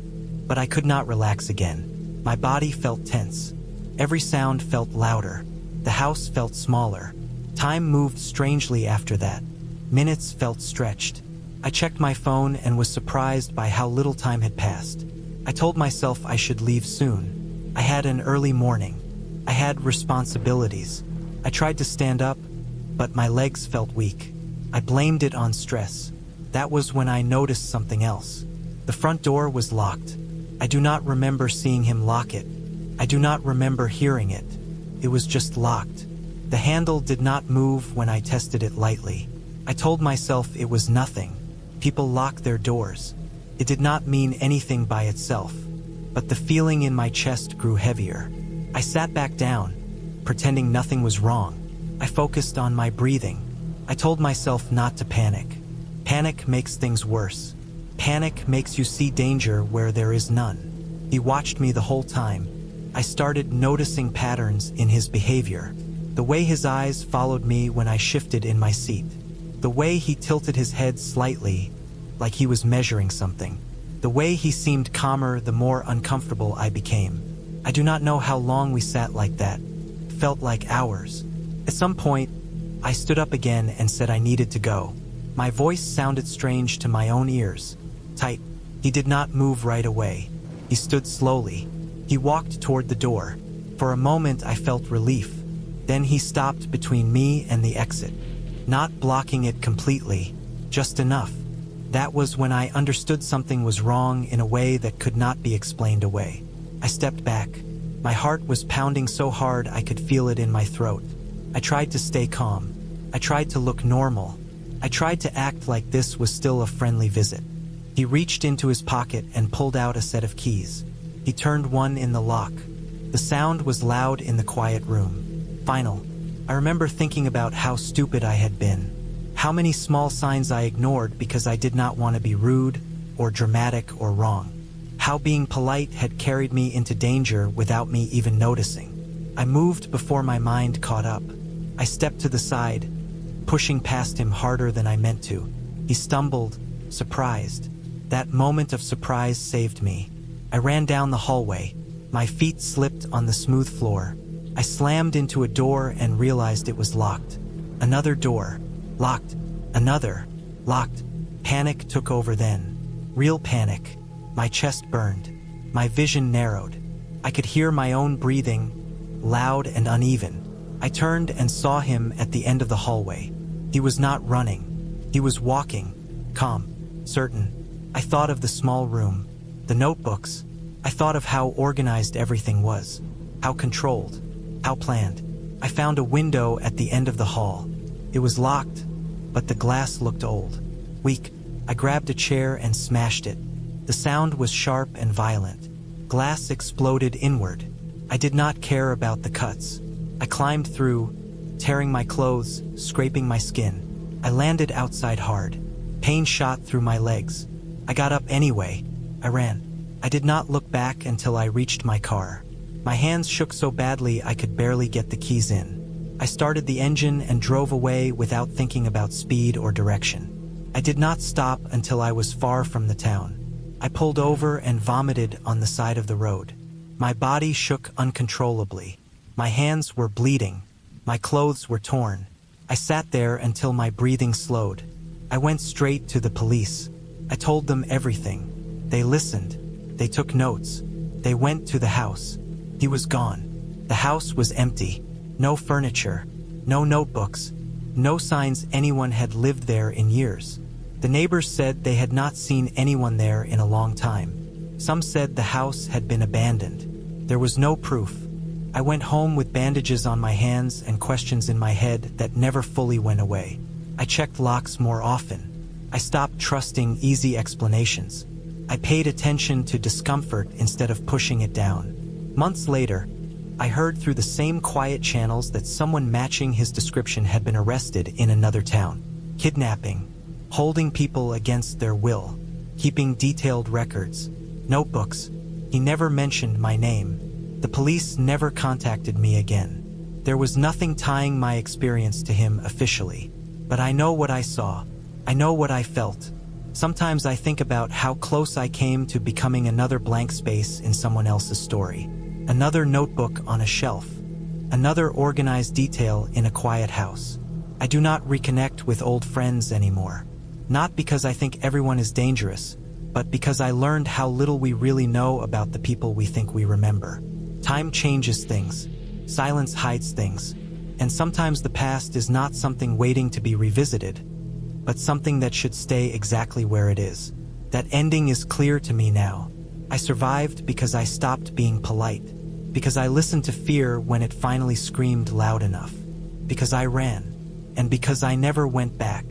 but I could not relax again. My body felt tense. Every sound felt louder. The house felt smaller. Time moved strangely after that. Minutes felt stretched. I checked my phone and was surprised by how little time had passed. I told myself I should leave soon. I had an early morning. I had responsibilities. I tried to stand up, but my legs felt weak. I blamed it on stress. That was when I noticed something else. The front door was locked. I do not remember seeing him lock it. I do not remember hearing it. It was just locked. The handle did not move when I tested it lightly. I told myself it was nothing. People lock their doors. It did not mean anything by itself. But the feeling in my chest grew heavier. I sat back down, pretending nothing was wrong. I focused on my breathing. I told myself not to panic. Panic makes things worse. Panic makes you see danger where there is none. He watched me the whole time. I started noticing patterns in his behavior. The way his eyes followed me when I shifted in my seat. The way he tilted his head slightly, like he was measuring something. The way he seemed calmer the more uncomfortable I became. I do not know how long we sat like that. It felt like hours. At some point, I stood up again and said I needed to go. My voice sounded strange to my own ears. Tight. He did not move right away. He stood slowly. He walked toward the door. For a moment I felt relief. Then he stopped between me and the exit. Not blocking it completely, just enough. That was when I understood something was wrong in a way that could not be explained away. I stepped back. My heart was pounding so hard I could feel it in my throat. I tried to stay calm. I tried to look normal. I tried to act like this was still a friendly visit. He reached into his pocket and pulled out a set of keys. He turned one in the lock. The sound was loud in the quiet room. Final. I remember thinking about how stupid I had been. How many small signs I ignored because I did not want to be rude or dramatic or wrong. How being polite had carried me into danger without me even noticing. I moved before my mind caught up. I stepped to the side, pushing past him harder than I meant to. He stumbled, surprised. That moment of surprise saved me. I ran down the hallway. My feet slipped on the smooth floor. I slammed into a door and realized it was locked. Another door. Locked. Another. Locked. Panic took over then. Real panic. My chest burned. My vision narrowed. I could hear my own breathing, loud and uneven. I turned and saw him at the end of the hallway. He was not running. He was walking, calm, certain. I thought of the small room, the notebooks. I thought of how organized everything was, how controlled, how planned. I found a window at the end of the hall. It was locked, but the glass looked old, weak. I grabbed a chair and smashed it. The sound was sharp and violent. Glass exploded inward. I did not care about the cuts. I climbed through, tearing my clothes, scraping my skin. I landed outside hard. Pain shot through my legs. I got up anyway. I ran. I did not look back until I reached my car. My hands shook so badly I could barely get the keys in. I started the engine and drove away without thinking about speed or direction. I did not stop until I was far from the town. I pulled over and vomited on the side of the road. My body shook uncontrollably. My hands were bleeding. My clothes were torn. I sat there until my breathing slowed. I went straight to the police. I told them everything. They listened. They took notes. They went to the house. He was gone. The house was empty. No furniture. No notebooks. No signs anyone had lived there in years. The neighbors said they had not seen anyone there in a long time. Some said the house had been abandoned. There was no proof. I went home with bandages on my hands and questions in my head that never fully went away. I checked locks more often. I stopped trusting easy explanations. I paid attention to discomfort instead of pushing it down. Months later, I heard through the same quiet channels that someone matching his description had been arrested in another town. Kidnapping, holding people against their will, keeping detailed records, notebooks. He never mentioned my name. The police never contacted me again. There was nothing tying my experience to him officially. But I know what I saw. I know what I felt. Sometimes I think about how close I came to becoming another blank space in someone else's story. Another notebook on a shelf. Another organized detail in a quiet house. I do not reconnect with old friends anymore. Not because I think everyone is dangerous, but because I learned how little we really know about the people we think we remember. Time changes things. Silence hides things. And sometimes the past is not something waiting to be revisited, but something that should stay exactly where it is. That ending is clear to me now. I survived because I stopped being polite, because I listened to fear when it finally screamed loud enough, because I ran, and because I never went back.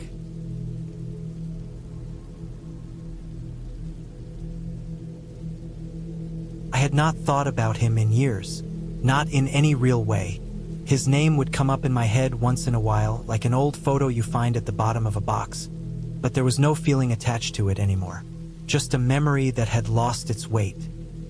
I had not thought about him in years, not in any real way. His name would come up in my head once in a while, like an old photo you find at the bottom of a box, but there was no feeling attached to it anymore. Just a memory that had lost its weight.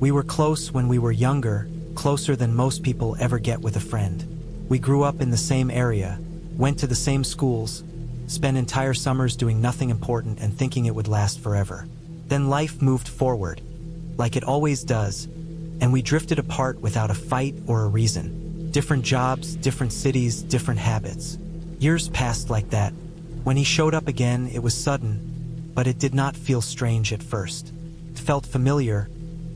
We were close when we were younger, closer than most people ever get with a friend. We grew up in the same area, went to the same schools, spent entire summers doing nothing important and thinking it would last forever. Then life moved forward, like it always does, and we drifted apart without a fight or a reason. Different jobs, different cities, different habits. Years passed like that. When he showed up again, it was sudden, but it did not feel strange at first. It felt familiar,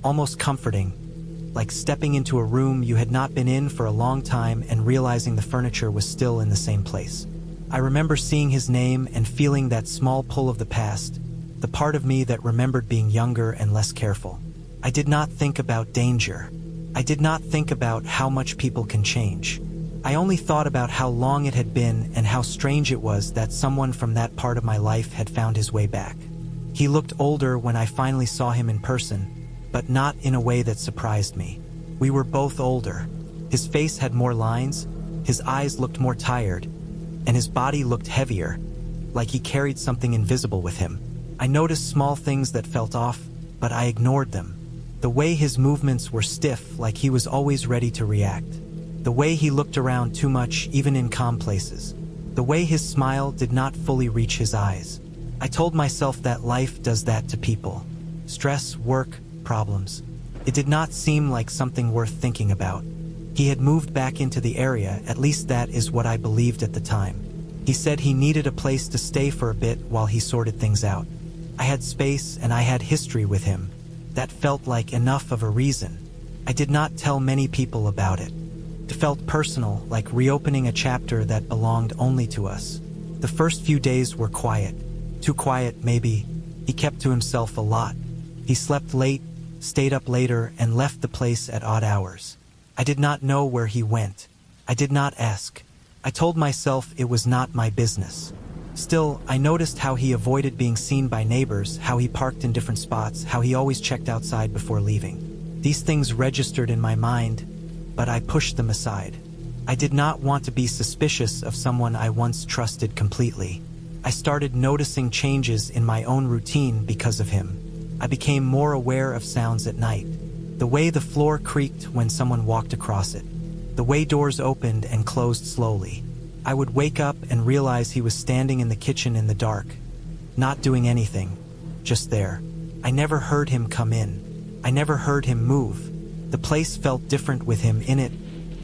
almost comforting, like stepping into a room you had not been in for a long time and realizing the furniture was still in the same place. I remember seeing his name and feeling that small pull of the past, the part of me that remembered being younger and less careful. I did not think about danger. I did not think about how much people can change. I only thought about how long it had been and how strange it was that someone from that part of my life had found his way back. He looked older when I finally saw him in person, but not in a way that surprised me. We were both older. His face had more lines, his eyes looked more tired, and his body looked heavier, like he carried something invisible with him. I noticed small things that felt off, but I ignored them. The way his movements were stiff, like he was always ready to react. The way he looked around too much, even in calm places. The way his smile did not fully reach his eyes. I told myself that life does that to people. Stress, work, problems. It did not seem like something worth thinking about. He had moved back into the area, at least that is what I believed at the time. He said he needed a place to stay for a bit while he sorted things out. I had space and I had history with him. That felt like enough of a reason. I did not tell many people about it. It felt personal, like reopening a chapter that belonged only to us. The first few days were quiet. Too quiet, maybe. He kept to himself a lot. He slept late, stayed up later, and left the place at odd hours. I did not know where he went. I did not ask. I told myself it was not my business. Still, I noticed how he avoided being seen by neighbors, how he parked in different spots, how he always checked outside before leaving. These things registered in my mind, but I pushed them aside. I did not want to be suspicious of someone I once trusted completely. I started noticing changes in my own routine because of him. I became more aware of sounds at night. The way the floor creaked when someone walked across it. The way doors opened and closed slowly. I would wake up and realize he was standing in the kitchen in the dark, not doing anything, just there. I never heard him come in. I never heard him move. The place felt different with him in it,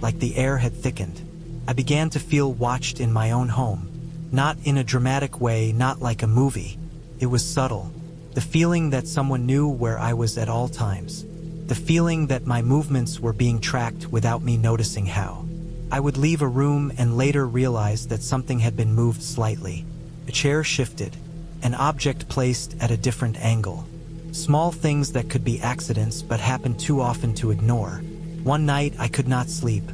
like the air had thickened. I began to feel watched in my own home. Not in a dramatic way, not like a movie. It was subtle. The feeling that someone knew where I was at all times. The feeling that my movements were being tracked without me noticing how. I would leave a room and later realize that something had been moved slightly. A chair shifted, an object placed at a different angle. Small things that could be accidents but happened too often to ignore. One night I could not sleep.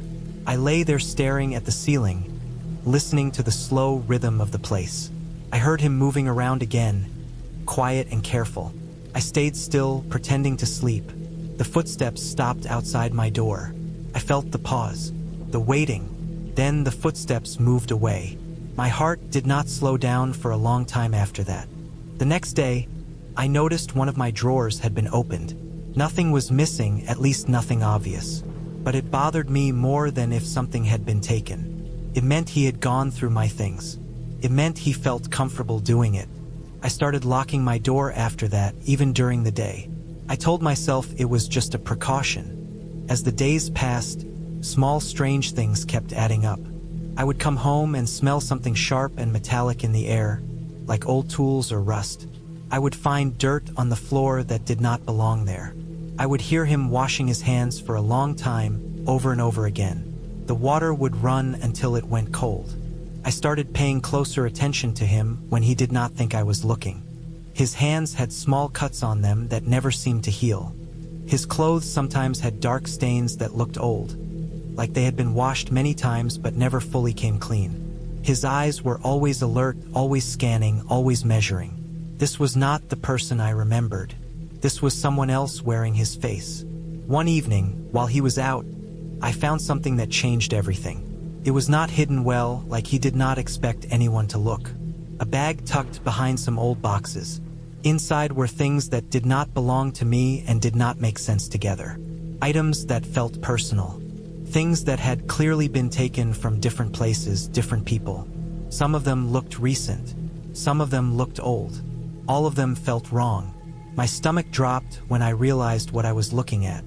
I lay there staring at the ceiling, listening to the slow rhythm of the place. I heard him moving around again, quiet and careful. I stayed still, pretending to sleep. The footsteps stopped outside my door. I felt the pause, the waiting. Then the footsteps moved away. My heart did not slow down for a long time after that. The next day, I noticed one of my drawers had been opened. Nothing was missing, at least nothing obvious. But it bothered me more than if something had been taken. It meant he had gone through my things. It meant he felt comfortable doing it. I started locking my door after that, even during the day. I told myself it was just a precaution. As the days passed, small strange things kept adding up. I would come home and smell something sharp and metallic in the air, like old tools or rust. I would find dirt on the floor that did not belong there. I would hear him washing his hands for a long time, over and over again. The water would run until it went cold. I started paying closer attention to him when he did not think I was looking. His hands had small cuts on them that never seemed to heal. His clothes sometimes had dark stains that looked old, like they had been washed many times but never fully came clean. His eyes were always alert, always scanning, always measuring. This was not the person I remembered. This was someone else wearing his face. One evening, while he was out, I found something that changed everything. It was not hidden well, like he did not expect anyone to look. A bag tucked behind some old boxes. Inside were things that did not belong to me and did not make sense together. Items that felt personal. Things that had clearly been taken from different places, different people. Some of them looked recent. Some of them looked old. All of them felt wrong. My stomach dropped when I realized what I was looking at.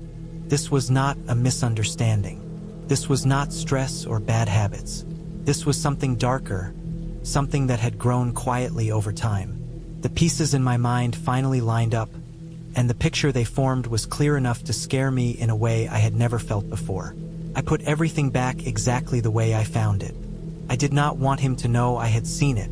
This was not a misunderstanding. This was not stress or bad habits. This was something darker, something that had grown quietly over time. The pieces in my mind finally lined up. and the picture they formed was clear enough to scare me in a way I had never felt before. I put everything back exactly the way I found it. I did not want him to know I had seen it.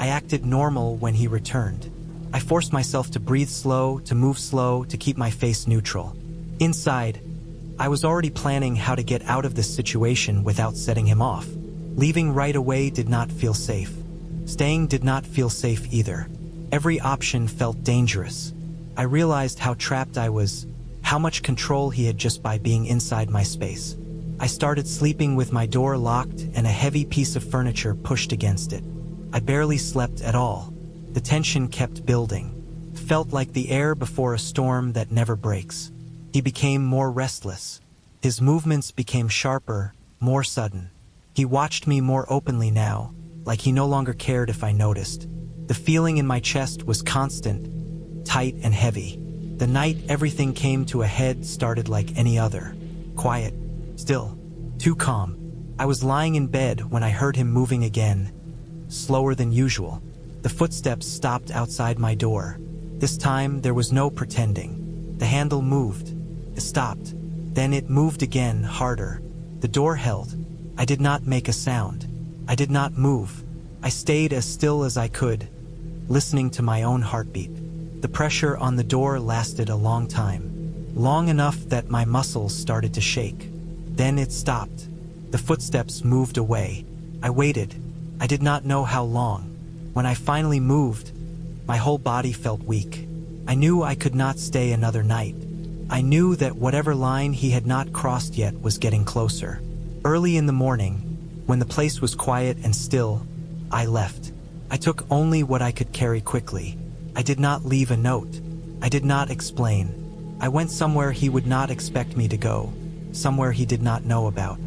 I acted normal when he returned. I forced myself to breathe slow, to move slow, to keep my face neutral. Inside, I was already planning how to get out of this situation without setting him off. Leaving right away did not feel safe. Staying did not feel safe either. Every option felt dangerous. I realized how trapped I was, how much control he had just by being inside my space. I started sleeping with my door locked and a heavy piece of furniture pushed against it. I barely slept at all. The tension kept building. Felt like the air before a storm that never breaks. He became more restless. His movements became sharper, more sudden. He watched me more openly now, like he no longer cared if I noticed. The feeling in my chest was constant, tight and heavy. The night everything came to a head started like any other. Quiet, still, too calm. I was lying in bed when I heard him moving again, slower than usual. The footsteps stopped outside my door. This time there was no pretending. The handle moved. It stopped. Then it moved again, harder. The door held. I did not make a sound. I did not move. I stayed as still as I could, listening to my own heartbeat. The pressure on the door lasted a long time. Long enough that my muscles started to shake. Then it stopped. The footsteps moved away. I waited. I did not know how long. When I finally moved, my whole body felt weak. I knew I could not stay another night. I knew that whatever line he had not crossed yet was getting closer. Early in the morning, when the place was quiet and still, I left. I took only what I could carry quickly. I did not leave a note. I did not explain. I went somewhere he would not expect me to go, somewhere he did not know about.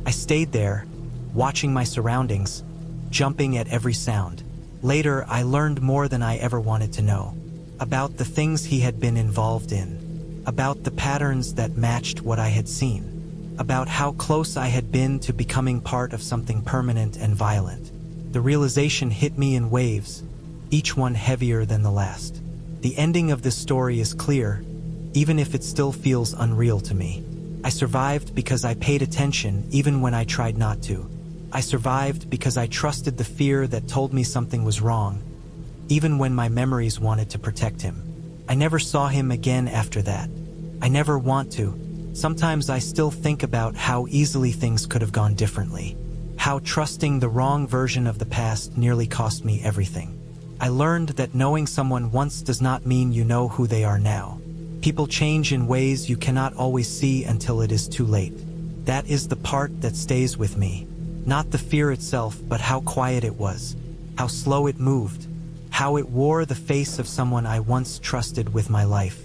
I stayed there, watching my surroundings, jumping at every sound. Later, I learned more than I ever wanted to know. About the things he had been involved in. About the patterns that matched what I had seen. About how close I had been to becoming part of something permanent and violent. The realization hit me in waves, each one heavier than the last. The ending of this story is clear, even if it still feels unreal to me. I survived because I paid attention even when I tried not to. I survived because I trusted the fear that told me something was wrong, even when my memories wanted to protect him. I never saw him again after that. I never want to. Sometimes I still think about how easily things could have gone differently. How trusting the wrong version of the past nearly cost me everything. I learned that knowing someone once does not mean you know who they are now. People change in ways you cannot always see until it is too late. That is the part that stays with me. Not the fear itself, but how quiet it was, how slow it moved, how it wore the face of someone I once trusted with my life.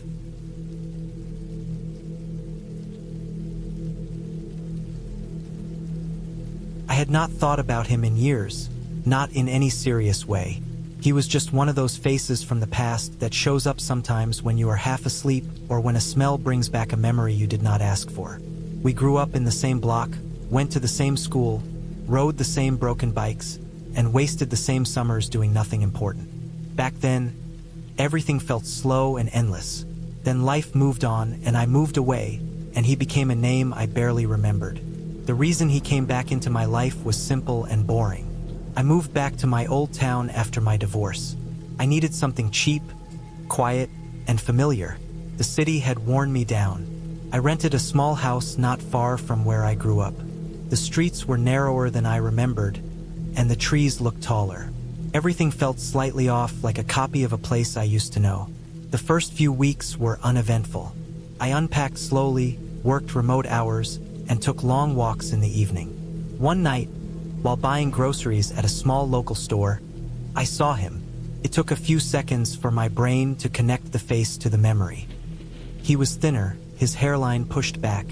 I had not thought about him in years, not in any serious way. He was just one of those faces from the past that shows up sometimes when you are half asleep or when a smell brings back a memory you did not ask for. We grew up in the same block, went to the same school, rode the same broken bikes, and wasted the same summers doing nothing important. Back then, everything felt slow and endless. Then life moved on, and I moved away, and he became a name I barely remembered. The reason he came back into my life was simple and boring. I moved back to my old town after my divorce. I needed something cheap, quiet, and familiar. The city had worn me down. I rented a small house not far from where I grew up. The streets were narrower than I remembered, and the trees looked taller. Everything felt slightly off, like a copy of a place I used to know. The first few weeks were uneventful. I unpacked slowly, worked remote hours, and took long walks in the evening. One night, while buying groceries at a small local store, I saw him. It took a few seconds for my brain to connect the face to the memory. He was thinner, his hairline pushed back,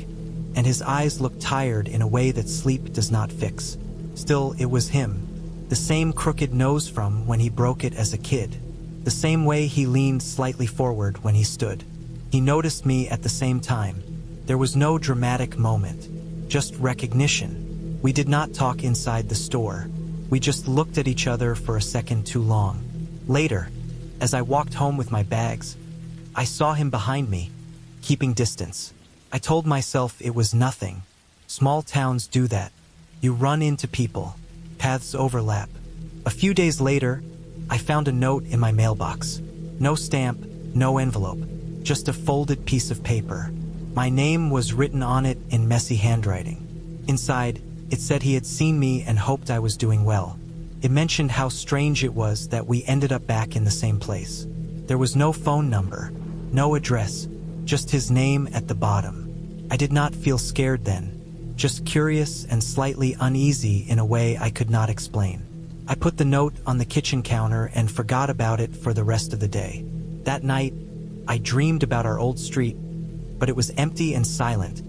and his eyes looked tired in a way that sleep does not fix. Still, it was him. The same crooked nose from when he broke it as a kid. The same way he leaned slightly forward when he stood. He noticed me at the same time. There was no dramatic moment, just recognition. We did not talk inside the store. We just looked at each other for a second too long. Later, as I walked home with my bags, I saw him behind me, keeping distance. I told myself it was nothing. Small towns do that. You run into people. Paths overlap. A few days later, I found a note in my mailbox. No stamp, no envelope, just a folded piece of paper. My name was written on it in messy handwriting. Inside, it said he had seen me and hoped I was doing well. It mentioned how strange it was that we ended up back in the same place. There was no phone number, no address, just his name at the bottom. I did not feel scared then, just curious and slightly uneasy in a way I could not explain. I put the note on the kitchen counter and forgot about it for the rest of the day. That night, I dreamed about our old street, but it was empty and silent,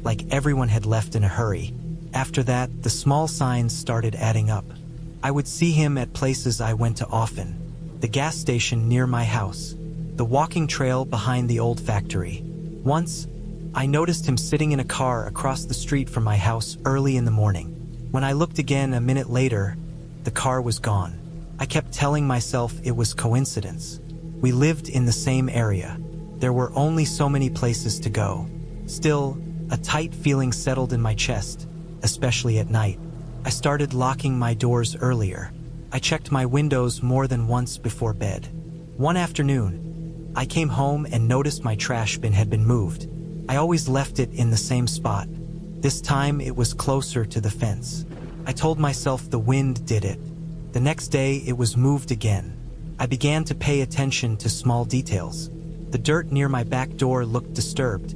like everyone had left in a hurry. After that, the small signs started adding up. I would see him at places I went to often. The gas station near my house, the walking trail behind the old factory. Once, I noticed him sitting in a car across the street from my house early in the morning. When I looked again a minute later, the car was gone. I kept telling myself it was coincidence. We lived in the same area. There were only so many places to go. Still, a tight feeling settled in my chest, especially at night. I started locking my doors earlier. I checked my windows more than once before bed. One afternoon, I came home and noticed my trash bin had been moved. I always left it in the same spot. This time it was closer to the fence. I told myself the wind did it. The next day it was moved again. I began to pay attention to small details. The dirt near my back door looked disturbed,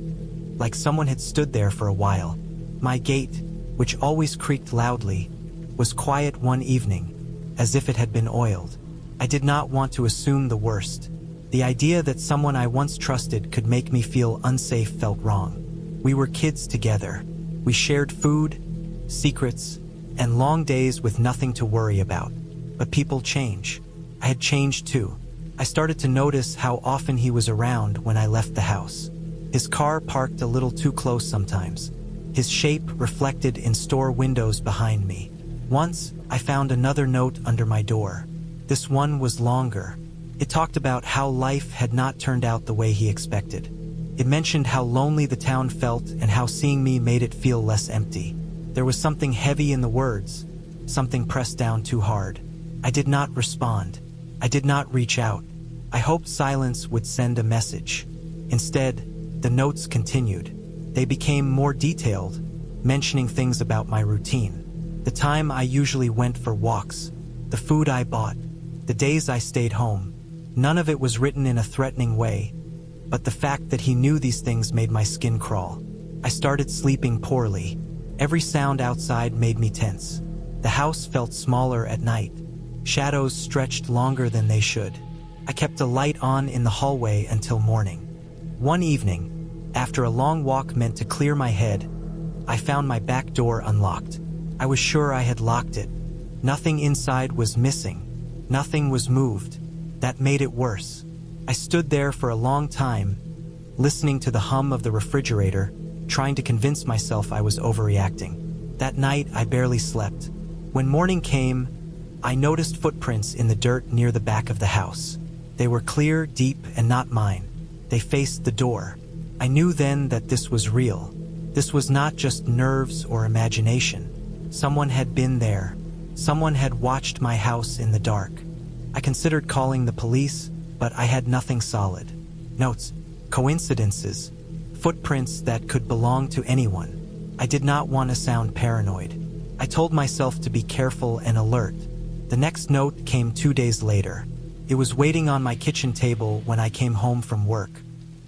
like someone had stood there for a while. My gate, which always creaked loudly, was quiet one evening, as if it had been oiled. I did not want to assume the worst. The idea that someone I once trusted could make me feel unsafe felt wrong. We were kids together. We shared food, secrets, and long days with nothing to worry about. But people change. I had changed too. I started to notice how often he was around when I left the house. His car parked a little too close sometimes. His shape reflected in store windows behind me. Once, I found another note under my door. This one was longer. It talked about how life had not turned out the way he expected. It mentioned how lonely the town felt and how seeing me made it feel less empty. There was something heavy in the words, something pressed down too hard. I did not respond. I did not reach out. I hoped silence would send a message. Instead, the notes continued. They became more detailed, mentioning things about my routine. The time I usually went for walks, the food I bought, the days I stayed home. None of it was written in a threatening way, but the fact that he knew these things made my skin crawl. I started sleeping poorly. Every sound outside made me tense. The house felt smaller at night. Shadows stretched longer than they should. I kept a light on in the hallway until morning. One evening, after a long walk meant to clear my head, I found my back door unlocked. I was sure I had locked it. Nothing inside was missing. Nothing was moved. That made it worse. I stood there for a long time, listening to the hum of the refrigerator, trying to convince myself I was overreacting. That night, I barely slept. When morning came, I noticed footprints in the dirt near the back of the house. They were clear, deep, and not mine. They faced the door. I knew then that this was real. This was not just nerves or imagination. Someone had been there. Someone had watched my house in the dark. I considered calling the police, but I had nothing solid. Notes, coincidences, footprints that could belong to anyone. I did not want to sound paranoid. I told myself to be careful and alert. The next note came 2 days later. It was waiting on my kitchen table when I came home from work.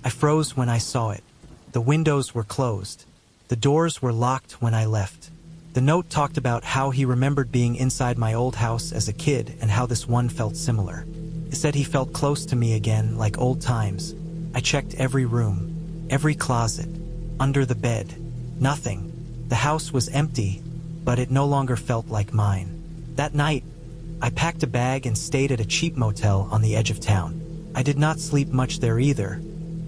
I froze when I saw it. The windows were closed. The doors were locked when I left. The note talked about how he remembered being inside my old house as a kid and how this one felt similar. It said he felt close to me again, like old times. I checked every room, every closet, under the bed. Nothing. The house was empty, but it no longer felt like mine. That night, I packed a bag and stayed at a cheap motel on the edge of town. I did not sleep much there either,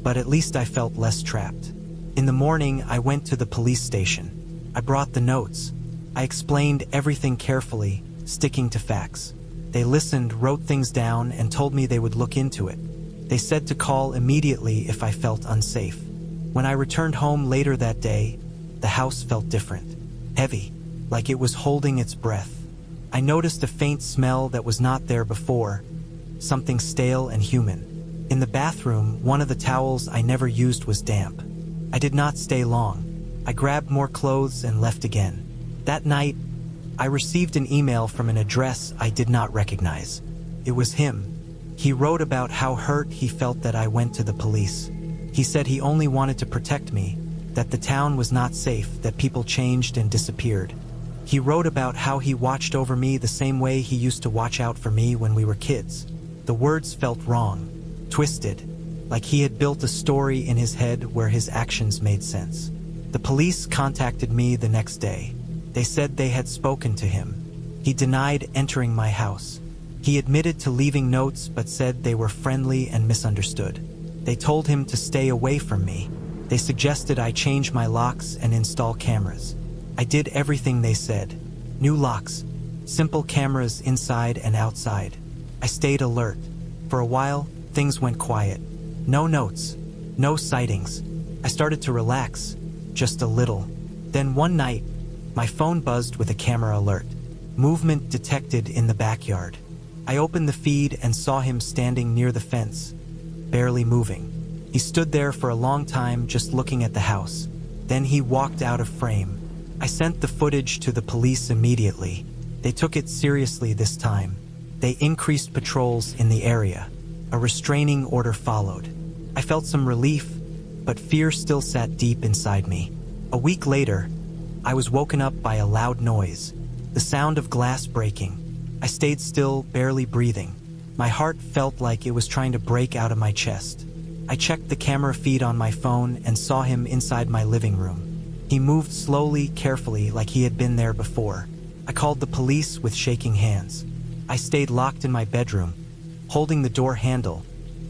but at least I felt less trapped. In the morning, I went to the police station. I brought the notes. I explained everything carefully, sticking to facts. They listened, wrote things down, and told me they would look into it. They said to call immediately if I felt unsafe. When I returned home later that day, the house felt different. Heavy, like it was holding its breath. I noticed a faint smell that was not there before, something stale and human. In the bathroom, one of the towels I never used was damp. I did not stay long. I grabbed more clothes and left again. That night, I received an email from an address I did not recognize. It was him. He wrote about how hurt he felt that I went to the police. He said he only wanted to protect me, that the town was not safe, that people changed and disappeared. He wrote about how he watched over me the same way he used to watch out for me when we were kids. The words felt wrong, twisted, like he had built a story in his head where his actions made sense. The police contacted me the next day. They said they had spoken to him. He denied entering my house. He admitted to leaving notes but said they were friendly and misunderstood. They told him to stay away from me. They suggested I change my locks and install cameras. I did everything they said. New locks, simple cameras inside and outside. I stayed alert. For a while, things went quiet. No notes, no sightings. I started to relax, just a little. Then one night, my phone buzzed with a camera alert. Movement detected in the backyard. I opened the feed and saw him standing near the fence, barely moving. He stood there for a long time just looking at the house. Then he walked out of frame. I sent the footage to the police immediately. They took it seriously this time. They increased patrols in the area. A restraining order followed. I felt some relief, but fear still sat deep inside me. A week later, I was woken up by a loud noise, the sound of glass breaking. I stayed still, barely breathing. My heart felt like it was trying to break out of my chest. I checked the camera feed on my phone and saw him inside my living room. He moved slowly, carefully, like he had been there before. I called the police with shaking hands. I stayed locked in my bedroom, holding the door handle,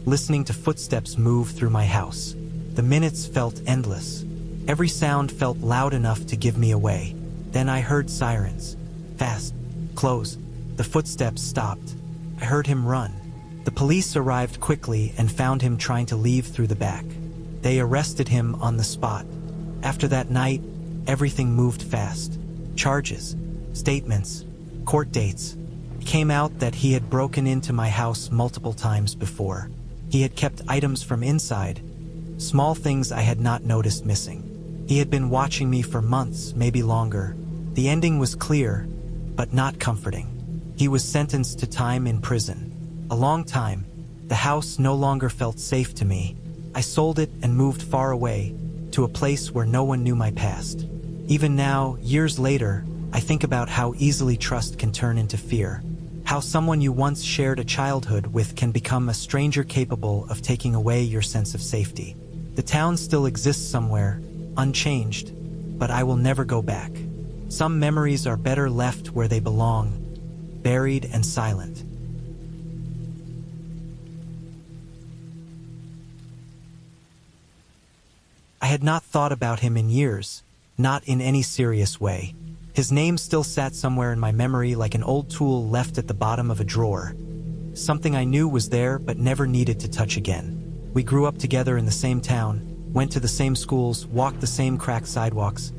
listening to footsteps move through my house. The minutes felt endless. Every sound felt loud enough to give me away. Then I heard sirens. Fast. Close. The footsteps stopped. I heard him run. The police arrived quickly and found him trying to leave through the back. They arrested him on the spot. After that night, everything moved fast. Charges, statements, court dates. It came out that he had broken into my house multiple times before. He had kept items from inside, small things I had not noticed missing. He had been watching me for months, maybe longer. The ending was clear, but not comforting. He was sentenced to time in prison. A long time. The house no longer felt safe to me. I sold it and moved far away, to a place where no one knew my past. Even now, years later, I think about how easily trust can turn into fear. How someone you once shared a childhood with can become a stranger capable of taking away your sense of safety. The town still exists somewhere, unchanged, but I will never go back. Some memories are better left where they belong, buried and silent. I had not thought about him in years, not in any serious way. His name still sat somewhere in my memory like an old tool left at the bottom of a drawer. Something I knew was there but never needed to touch again. We grew up together in the same town, went to the same schools, walked the same cracked sidewalks,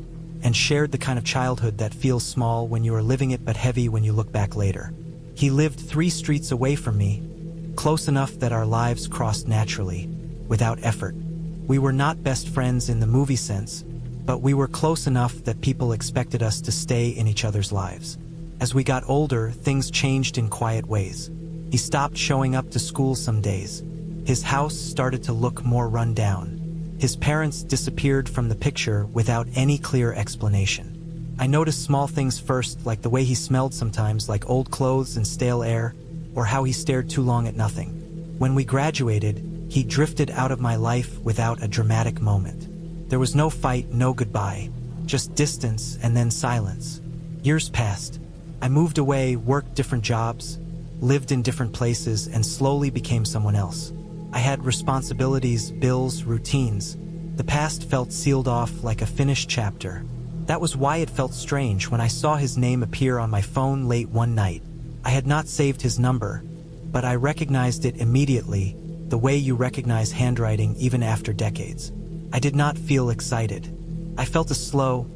and shared the kind of childhood that feels small when you are living it but heavy when you look back later. He lived 3 streets away from me, close enough that our lives crossed naturally, without effort. We were not best friends in the movie sense, but we were close enough that people expected us to stay in each other's lives. As we got older, things changed in quiet ways. He stopped showing up to school some days. His house started to look more run down. His parents disappeared from the picture without any clear explanation. I noticed small things first, like the way he smelled sometimes, like old clothes and stale air, or how he stared too long at nothing. When we graduated, he drifted out of my life without a dramatic moment. There was no fight, no goodbye, just distance and then silence. Years passed. I moved away, worked different jobs, lived in different places, and slowly became someone else. I had responsibilities, bills, routines. The past felt sealed off like a finished chapter. That was why it felt strange when I saw his name appear on my phone late one night. I had not saved his number, but I recognized it immediately. the way you recognize handwriting even after decades. I did not feel excited. I felt a slow,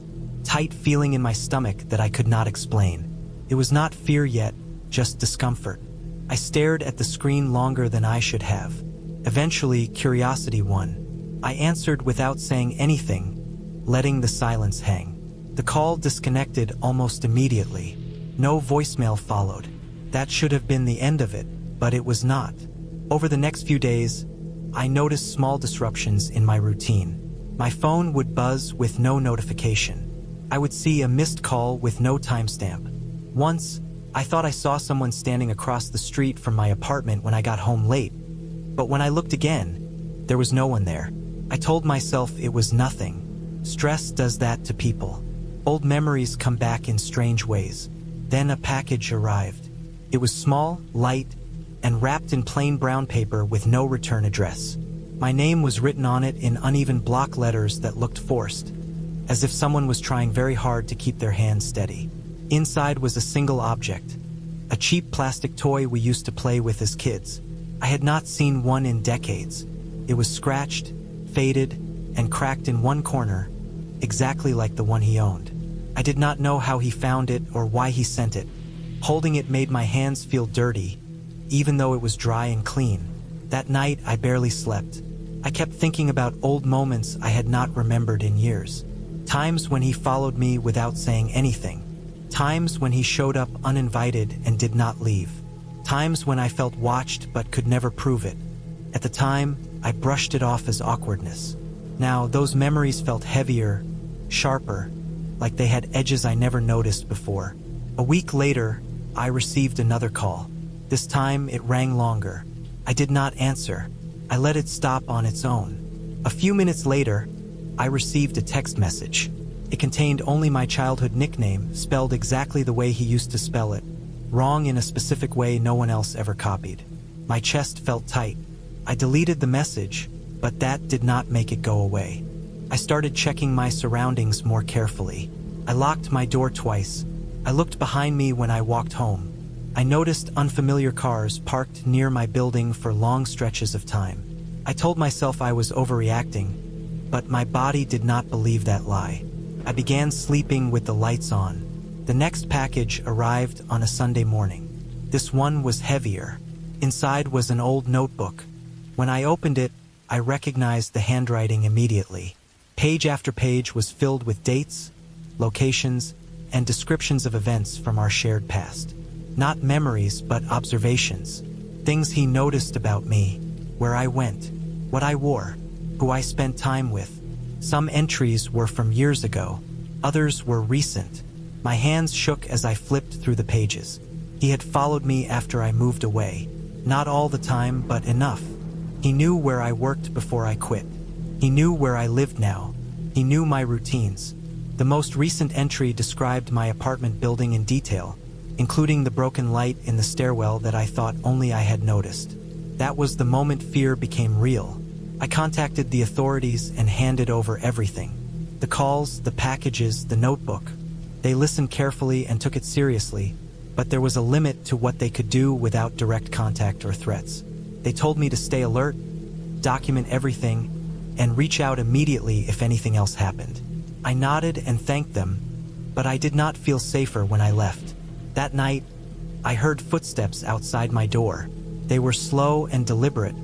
tight feeling in my stomach that I could not explain. It was not fear yet, just discomfort. I stared at the screen longer than I should have. Eventually, curiosity won. I answered without saying anything, letting the silence hang. The call disconnected almost immediately. No voicemail followed. That should have been the end of it, but it was not. Over the next few days, I noticed small disruptions in my routine. My phone would buzz with no notification. I would see a missed call with no timestamp. Once, I thought I saw someone standing across the street from my apartment when I got home late. But when I looked again, there was no one there. I told myself it was nothing. Stress does that to people. Old memories come back in strange ways. Then a package arrived. It was small, light, and wrapped in plain brown paper with no return address. My name was written on it in uneven block letters that looked forced, as if someone was trying very hard to keep their hands steady. Inside was a single object, a cheap plastic toy we used to play with as kids. I had not seen one in decades. It was scratched, faded, and cracked in one corner, exactly like the one he owned. I did not know how he found it or why he sent it. Holding it made my hands feel dirty, even though it was dry and clean. That night, I barely slept. I kept thinking about old moments I had not remembered in years. Times when he followed me without saying anything. Times when he showed up uninvited and did not leave. Times when I felt watched but could never prove it. At the time, I brushed it off as awkwardness. Now, those memories felt heavier, sharper, like they had edges I never noticed before. A week later, I received another call. This time, it rang longer. I did not answer. I let it stop on its own. A few minutes later, I received a text message. It contained only my childhood nickname, spelled exactly the way he used to spell it, wrong in a specific way no one else ever copied. My chest felt tight. I deleted the message, but that did not make it go away. I started checking my surroundings more carefully. I locked my door twice. I looked behind me when I walked home. I noticed unfamiliar cars parked near my building for long stretches of time. I told myself I was overreacting, but my body did not believe that lie. I began sleeping with the lights on. The next package arrived on a Sunday morning. This one was heavier. Inside was an old notebook. When I opened it, I recognized the handwriting immediately. Page after page was filled with dates, locations, and descriptions of events from our shared past. Not memories, but observations. Things he noticed about me, where I went, what I wore, who I spent time with. Some entries were from years ago, others were recent. My hands shook as I flipped through the pages. He had followed me after I moved away. Not all the time, but enough. He knew where I worked before I quit. He knew where I lived now. He knew my routines. The most recent entry described my apartment building in detail, including the broken light in the stairwell that I thought only I had noticed. That was the moment fear became real. I contacted the authorities and handed over everything. The calls, the packages, the notebook. They listened carefully and took it seriously, but there was a limit to what they could do without direct contact or threats. They told me to stay alert, document everything, and reach out immediately if anything else happened. I nodded and thanked them, but I did not feel safer when I left. That night, I heard footsteps outside my door. They were slow and deliberate,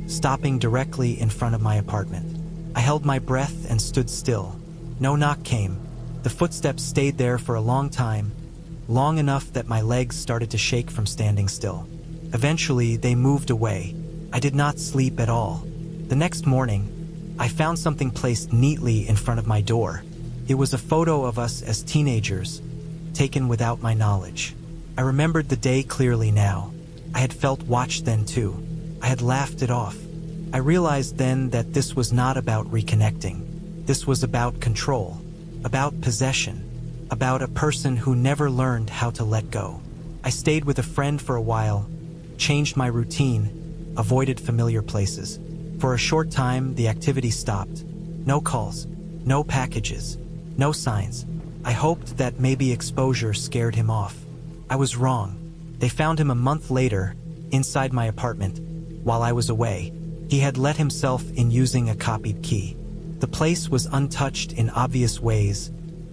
stopping directly in front of my apartment. I held my breath and stood still. No knock came. The footsteps stayed there for a long time, long enough that my legs started to shake from standing still. Eventually, they moved away. I did not sleep at all. The next morning, I found something placed neatly in front of my door. It was a photo of us as teenagers, taken without my knowledge. I remembered the day clearly now. I had felt watched then too. I had laughed it off. I realized then that this was not about reconnecting. This was about control, about possession, about a person who never learned how to let go. I stayed with a friend for a while, changed my routine, avoided familiar places. For a short time, the activity stopped. No calls, no packages, no signs. I hoped that maybe exposure scared him off. I was wrong. They found him a month later, inside my apartment, while I was away. He had let himself in using a copied key. The place was untouched in obvious ways,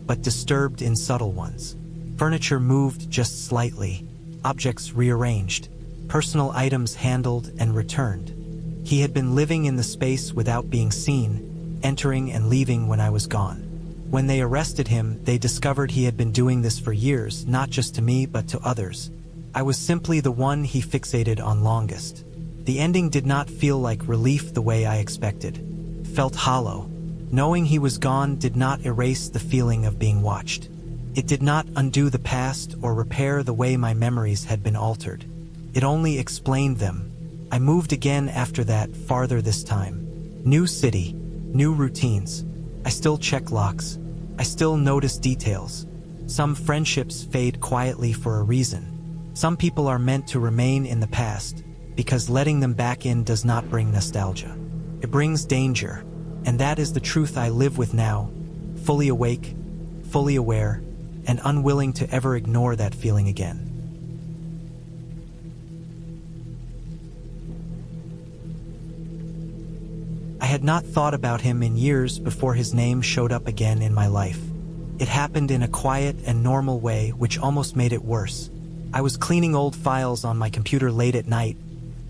but disturbed in subtle ones. Furniture moved just slightly, objects rearranged, personal items handled and returned. He had been living in the space without being seen, entering and leaving when I was gone. When they arrested him, they discovered he had been doing this for years, not just to me but to others. I was simply the one he fixated on longest. The ending did not feel like relief the way I expected. It felt hollow. Knowing he was gone did not erase the feeling of being watched. It did not undo the past or repair the way my memories had been altered. It only explained them. I moved again after that, farther this time. New city, new routines. I still check locks. I still notice details. Some friendships fade quietly for a reason. Some people are meant to remain in the past, because letting them back in does not bring nostalgia. It brings danger, and that is the truth I live with now, fully awake, fully aware, and unwilling to ever ignore that feeling again. I had not thought about him in years before his name showed up again in my life. It happened in a quiet and normal way, which almost made it worse. I was cleaning old files on my computer late at night,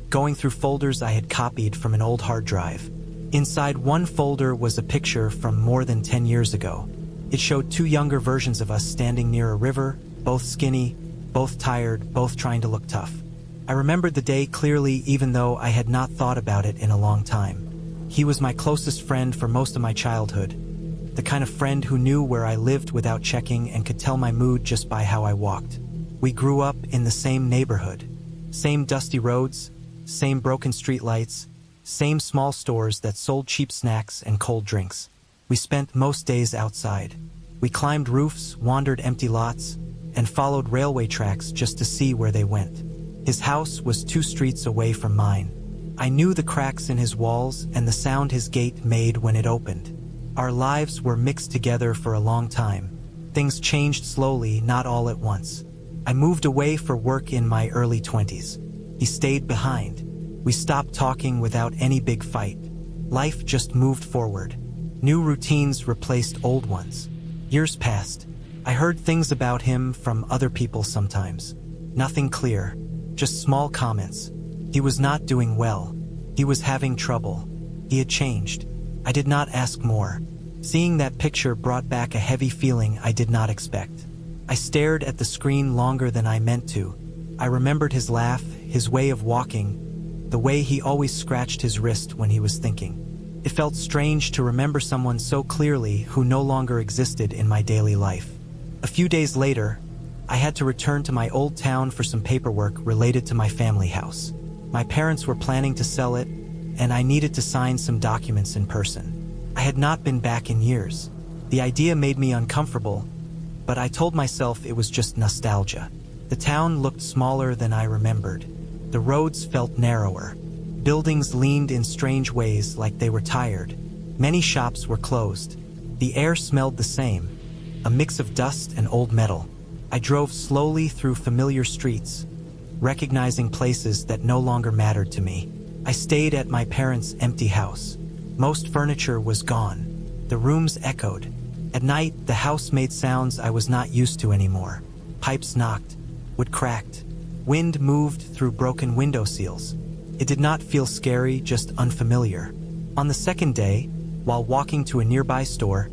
going through folders I had copied from an old hard drive. Inside one folder was a picture from more than 10 years ago. It showed two younger versions of us standing near a river, both skinny, both tired, both trying to look tough. I remembered the day clearly, even though I had not thought about it in a long time. He was my closest friend for most of my childhood, the kind of friend who knew where I lived without checking and could tell my mood just by how I walked. We grew up in the same neighborhood, same dusty roads, same broken streetlights, same small stores that sold cheap snacks and cold drinks. We spent most days outside. We climbed roofs, wandered empty lots, and followed railway tracks just to see where they went. His house was 2 streets away from mine. I knew the cracks in his walls and the sound his gate made when it opened. Our lives were mixed together for a long time. Things changed slowly, not all at once. I moved away for work in my early 20s. He stayed behind. We stopped talking without any big fight. Life just moved forward. New routines replaced old ones. Years passed. I heard things about him from other people sometimes. Nothing clear, just small comments. He was not doing well. He was having trouble. He had changed. I did not ask more. Seeing that picture brought back a heavy feeling I did not expect. I stared at the screen longer than I meant to. I remembered his laugh, his way of walking, the way he always scratched his wrist when he was thinking. It felt strange to remember someone so clearly who no longer existed in my daily life. A few days later, I had to return to my old town for some paperwork related to my family house. My parents were planning to sell it, and I needed to sign some documents in person. I had not been back in years. The idea made me uncomfortable, but I told myself it was just nostalgia. The town looked smaller than I remembered. The roads felt narrower. Buildings leaned in strange ways, like they were tired. Many shops were closed. The air smelled the same, a mix of dust and old metal. I drove slowly through familiar streets, recognizing places that no longer mattered to me. I stayed at my parents' empty house. Most furniture was gone. The rooms echoed. At night, the house made sounds I was not used to anymore. Pipes knocked, wood cracked. Wind moved through broken window seals. It did not feel scary, just unfamiliar. On the second day, while walking to a nearby store,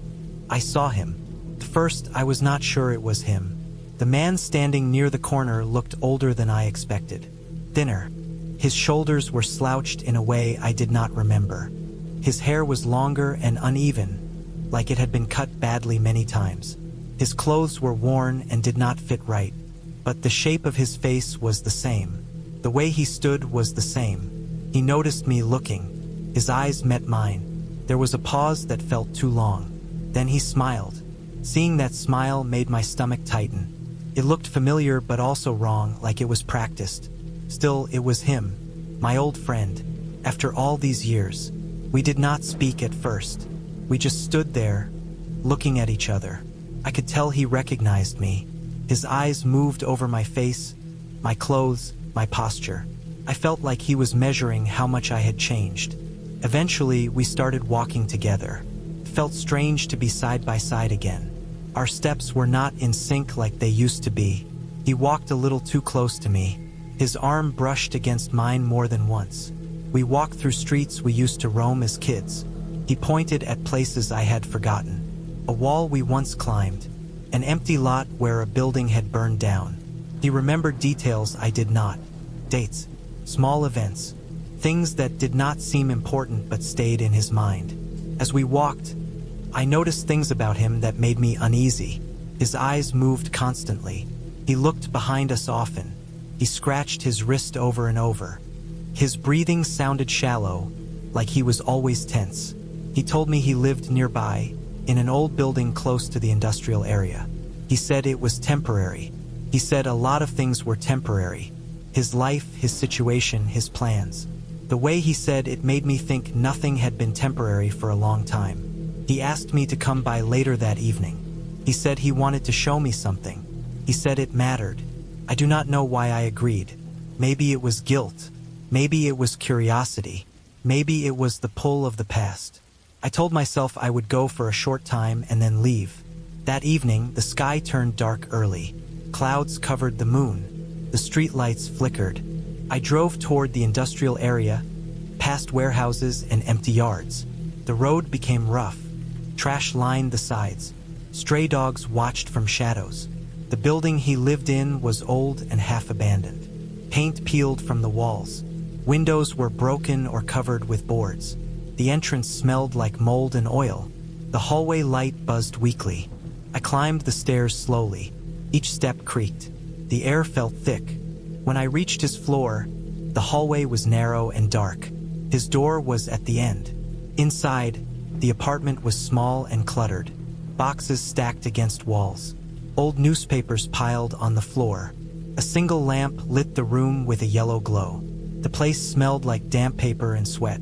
I saw him. At first, I was not sure it was him. The man standing near the corner looked older than I expected. Thinner. His shoulders were slouched in a way I did not remember. His hair was longer and uneven, like it had been cut badly many times. His clothes were worn and did not fit right, but the shape of his face was the same. The way he stood was the same. He noticed me looking. His eyes met mine. There was a pause that felt too long. Then he smiled. Seeing that smile made my stomach tighten. It looked familiar but also wrong, like it was practiced. Still, it was him, my old friend. After all these years, we did not speak at first. We just stood there, looking at each other. I could tell he recognized me. His eyes moved over my face, my clothes, my posture. I felt like he was measuring how much I had changed. Eventually, we started walking together. It felt strange to be side by side again. Our steps were not in sync like they used to be. He walked a little too close to me. His arm brushed against mine more than once. We walked through streets we used to roam as kids. He pointed at places I had forgotten. A wall we once climbed. An empty lot where a building had burned down. He remembered details I did not. Dates, small events, things that did not seem important but stayed in his mind. As we walked, I noticed things about him that made me uneasy. His eyes moved constantly. He looked behind us often. He scratched his wrist over and over. His breathing sounded shallow, like he was always tense. He told me he lived nearby, in an old building close to the industrial area. He said it was temporary. He said a lot of things were temporary. His life, his situation, his plans. The way he said it made me think nothing had been temporary for a long time. He asked me to come by later that evening. He said he wanted to show me something. He said it mattered. I do not know why I agreed. Maybe it was guilt. Maybe it was curiosity. Maybe it was the pull of the past. I told myself I would go for a short time and then leave. That evening, the sky turned dark early. Clouds covered the moon. The streetlights flickered. I drove toward the industrial area, past warehouses and empty yards. The road became rough. Trash lined the sides. Stray dogs watched from shadows. The building he lived in was old and half abandoned. Paint peeled from the walls. Windows were broken or covered with boards. The entrance smelled like mold and oil. The hallway light buzzed weakly. I climbed the stairs slowly. Each step creaked. The air felt thick. When I reached his floor, the hallway was narrow and dark. His door was at the end. Inside, the apartment was small and cluttered. Boxes stacked against walls. Old newspapers piled on the floor. A single lamp lit the room with a yellow glow. The place smelled like damp paper and sweat.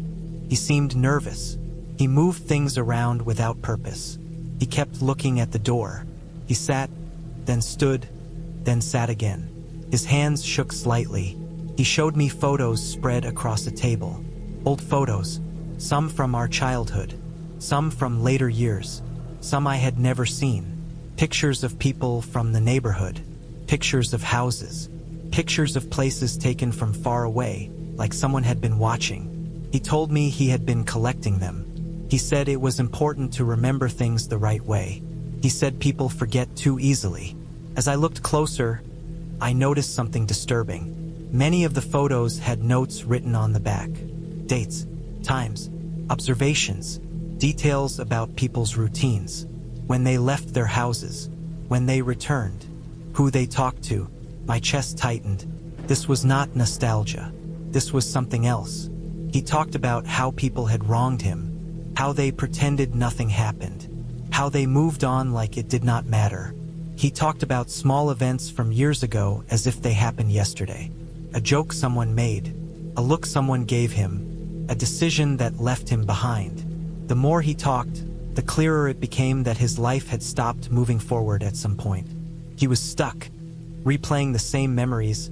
He seemed nervous. He moved things around without purpose. He kept looking at the door. He sat, then stood, then sat again. His hands shook slightly. He showed me photos spread across a table. Old photos, some from our childhood, some from later years, some I had never seen. Pictures of people from the neighborhood, pictures of houses, pictures of places taken from far away, like someone had been watching. He told me he had been collecting them. He said it was important to remember things the right way. He said people forget too easily. As I looked closer, I noticed something disturbing. Many of the photos had notes written on the back. Dates, times, observations, details about people's routines. When they left their houses, when they returned, who they talked to. My chest tightened. This was not nostalgia. This was something else. He talked about how people had wronged him, how they pretended nothing happened, how they moved on like it did not matter. He talked about small events from years ago as if they happened yesterday. A joke someone made, a look someone gave him, a decision that left him behind. The more he talked, the clearer it became that his life had stopped moving forward at some point. He was stuck, replaying the same memories,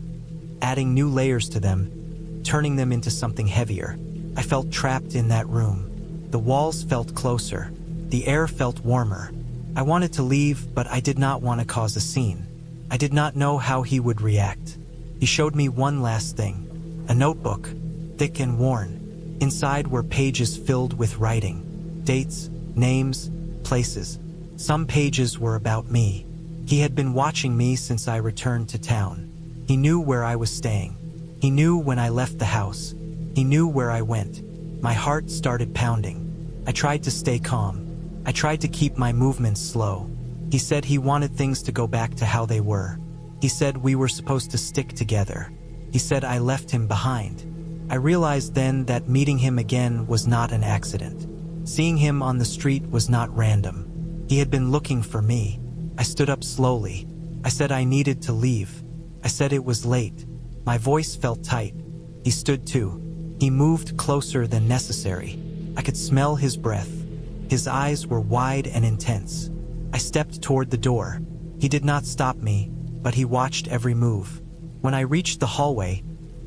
adding new layers to them, turning them into something heavier. I felt trapped in that room. The walls felt closer. The air felt warmer. I wanted to leave, but I did not want to cause a scene. I did not know how he would react. He showed me one last thing. A notebook, thick and worn. Inside were pages filled with writing. Dates, names, places. Some pages were about me. He had been watching me since I returned to town. He knew where I was staying. He knew when I left the house. He knew where I went. My heart started pounding. I tried to stay calm. I tried to keep my movements slow. He said he wanted things to go back to how they were. He said we were supposed to stick together. He said I left him behind. I realized then that meeting him again was not an accident. Seeing him on the street was not random. He had been looking for me. I stood up slowly. I said I needed to leave. I said it was late. My voice felt tight. He stood too. He moved closer than necessary. I could smell his breath. His eyes were wide and intense. I stepped toward the door. He did not stop me, but he watched every move. When I reached the hallway,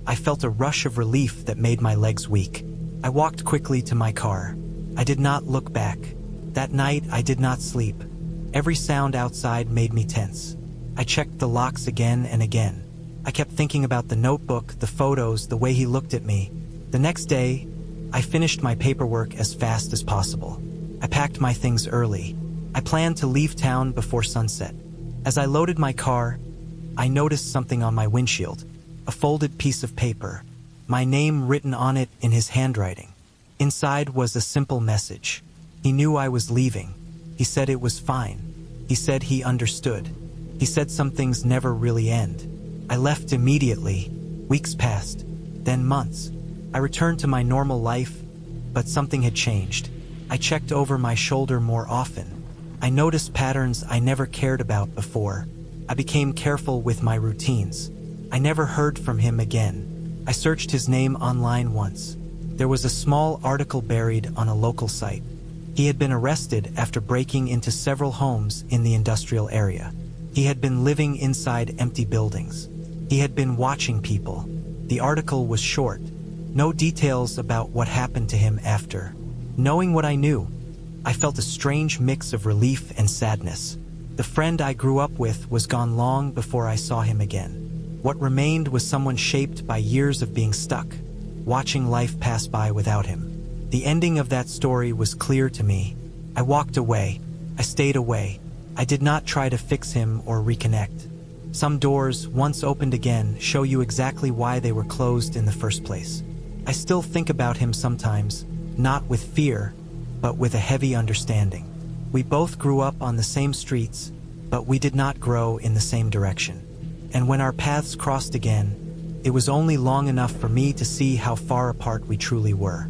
I felt a rush of relief that made my legs weak. I walked quickly to my car. I did not look back. That night, I did not sleep. Every sound outside made me tense. I checked the locks again and again. I kept thinking about the notebook, the photos, the way he looked at me. The next day, I finished my paperwork as fast as possible. I packed my things early. I planned to leave town before sunset. As I loaded my car, I noticed something on my windshield, a folded piece of paper, my name written on it in his handwriting. Inside was a simple message. He knew I was leaving. He said it was fine. He said he understood. He said some things never really end. I left immediately. Weeks passed, then months. I returned to my normal life, but something had changed. I checked over my shoulder more often. I noticed patterns I never cared about before. I became careful with my routines. I never heard from him again. I searched his name online once. There was a small article buried on a local site. He had been arrested after breaking into several homes in the industrial area. He had been living inside empty buildings. He had been watching people. The article was short. No details about what happened to him after. Knowing what I knew, I felt a strange mix of relief and sadness. The friend I grew up with was gone long before I saw him again. What remained was someone shaped by years of being stuck, watching life pass by without him. The ending of that story was clear to me. I walked away. I stayed away. I did not try to fix him or reconnect. Some doors, once opened again, show you exactly why they were closed in the first place. I still think about him sometimes, not with fear, but with a heavy understanding. We both grew up on the same streets, but we did not grow in the same direction. And when our paths crossed again, it was only long enough for me to see how far apart we truly were.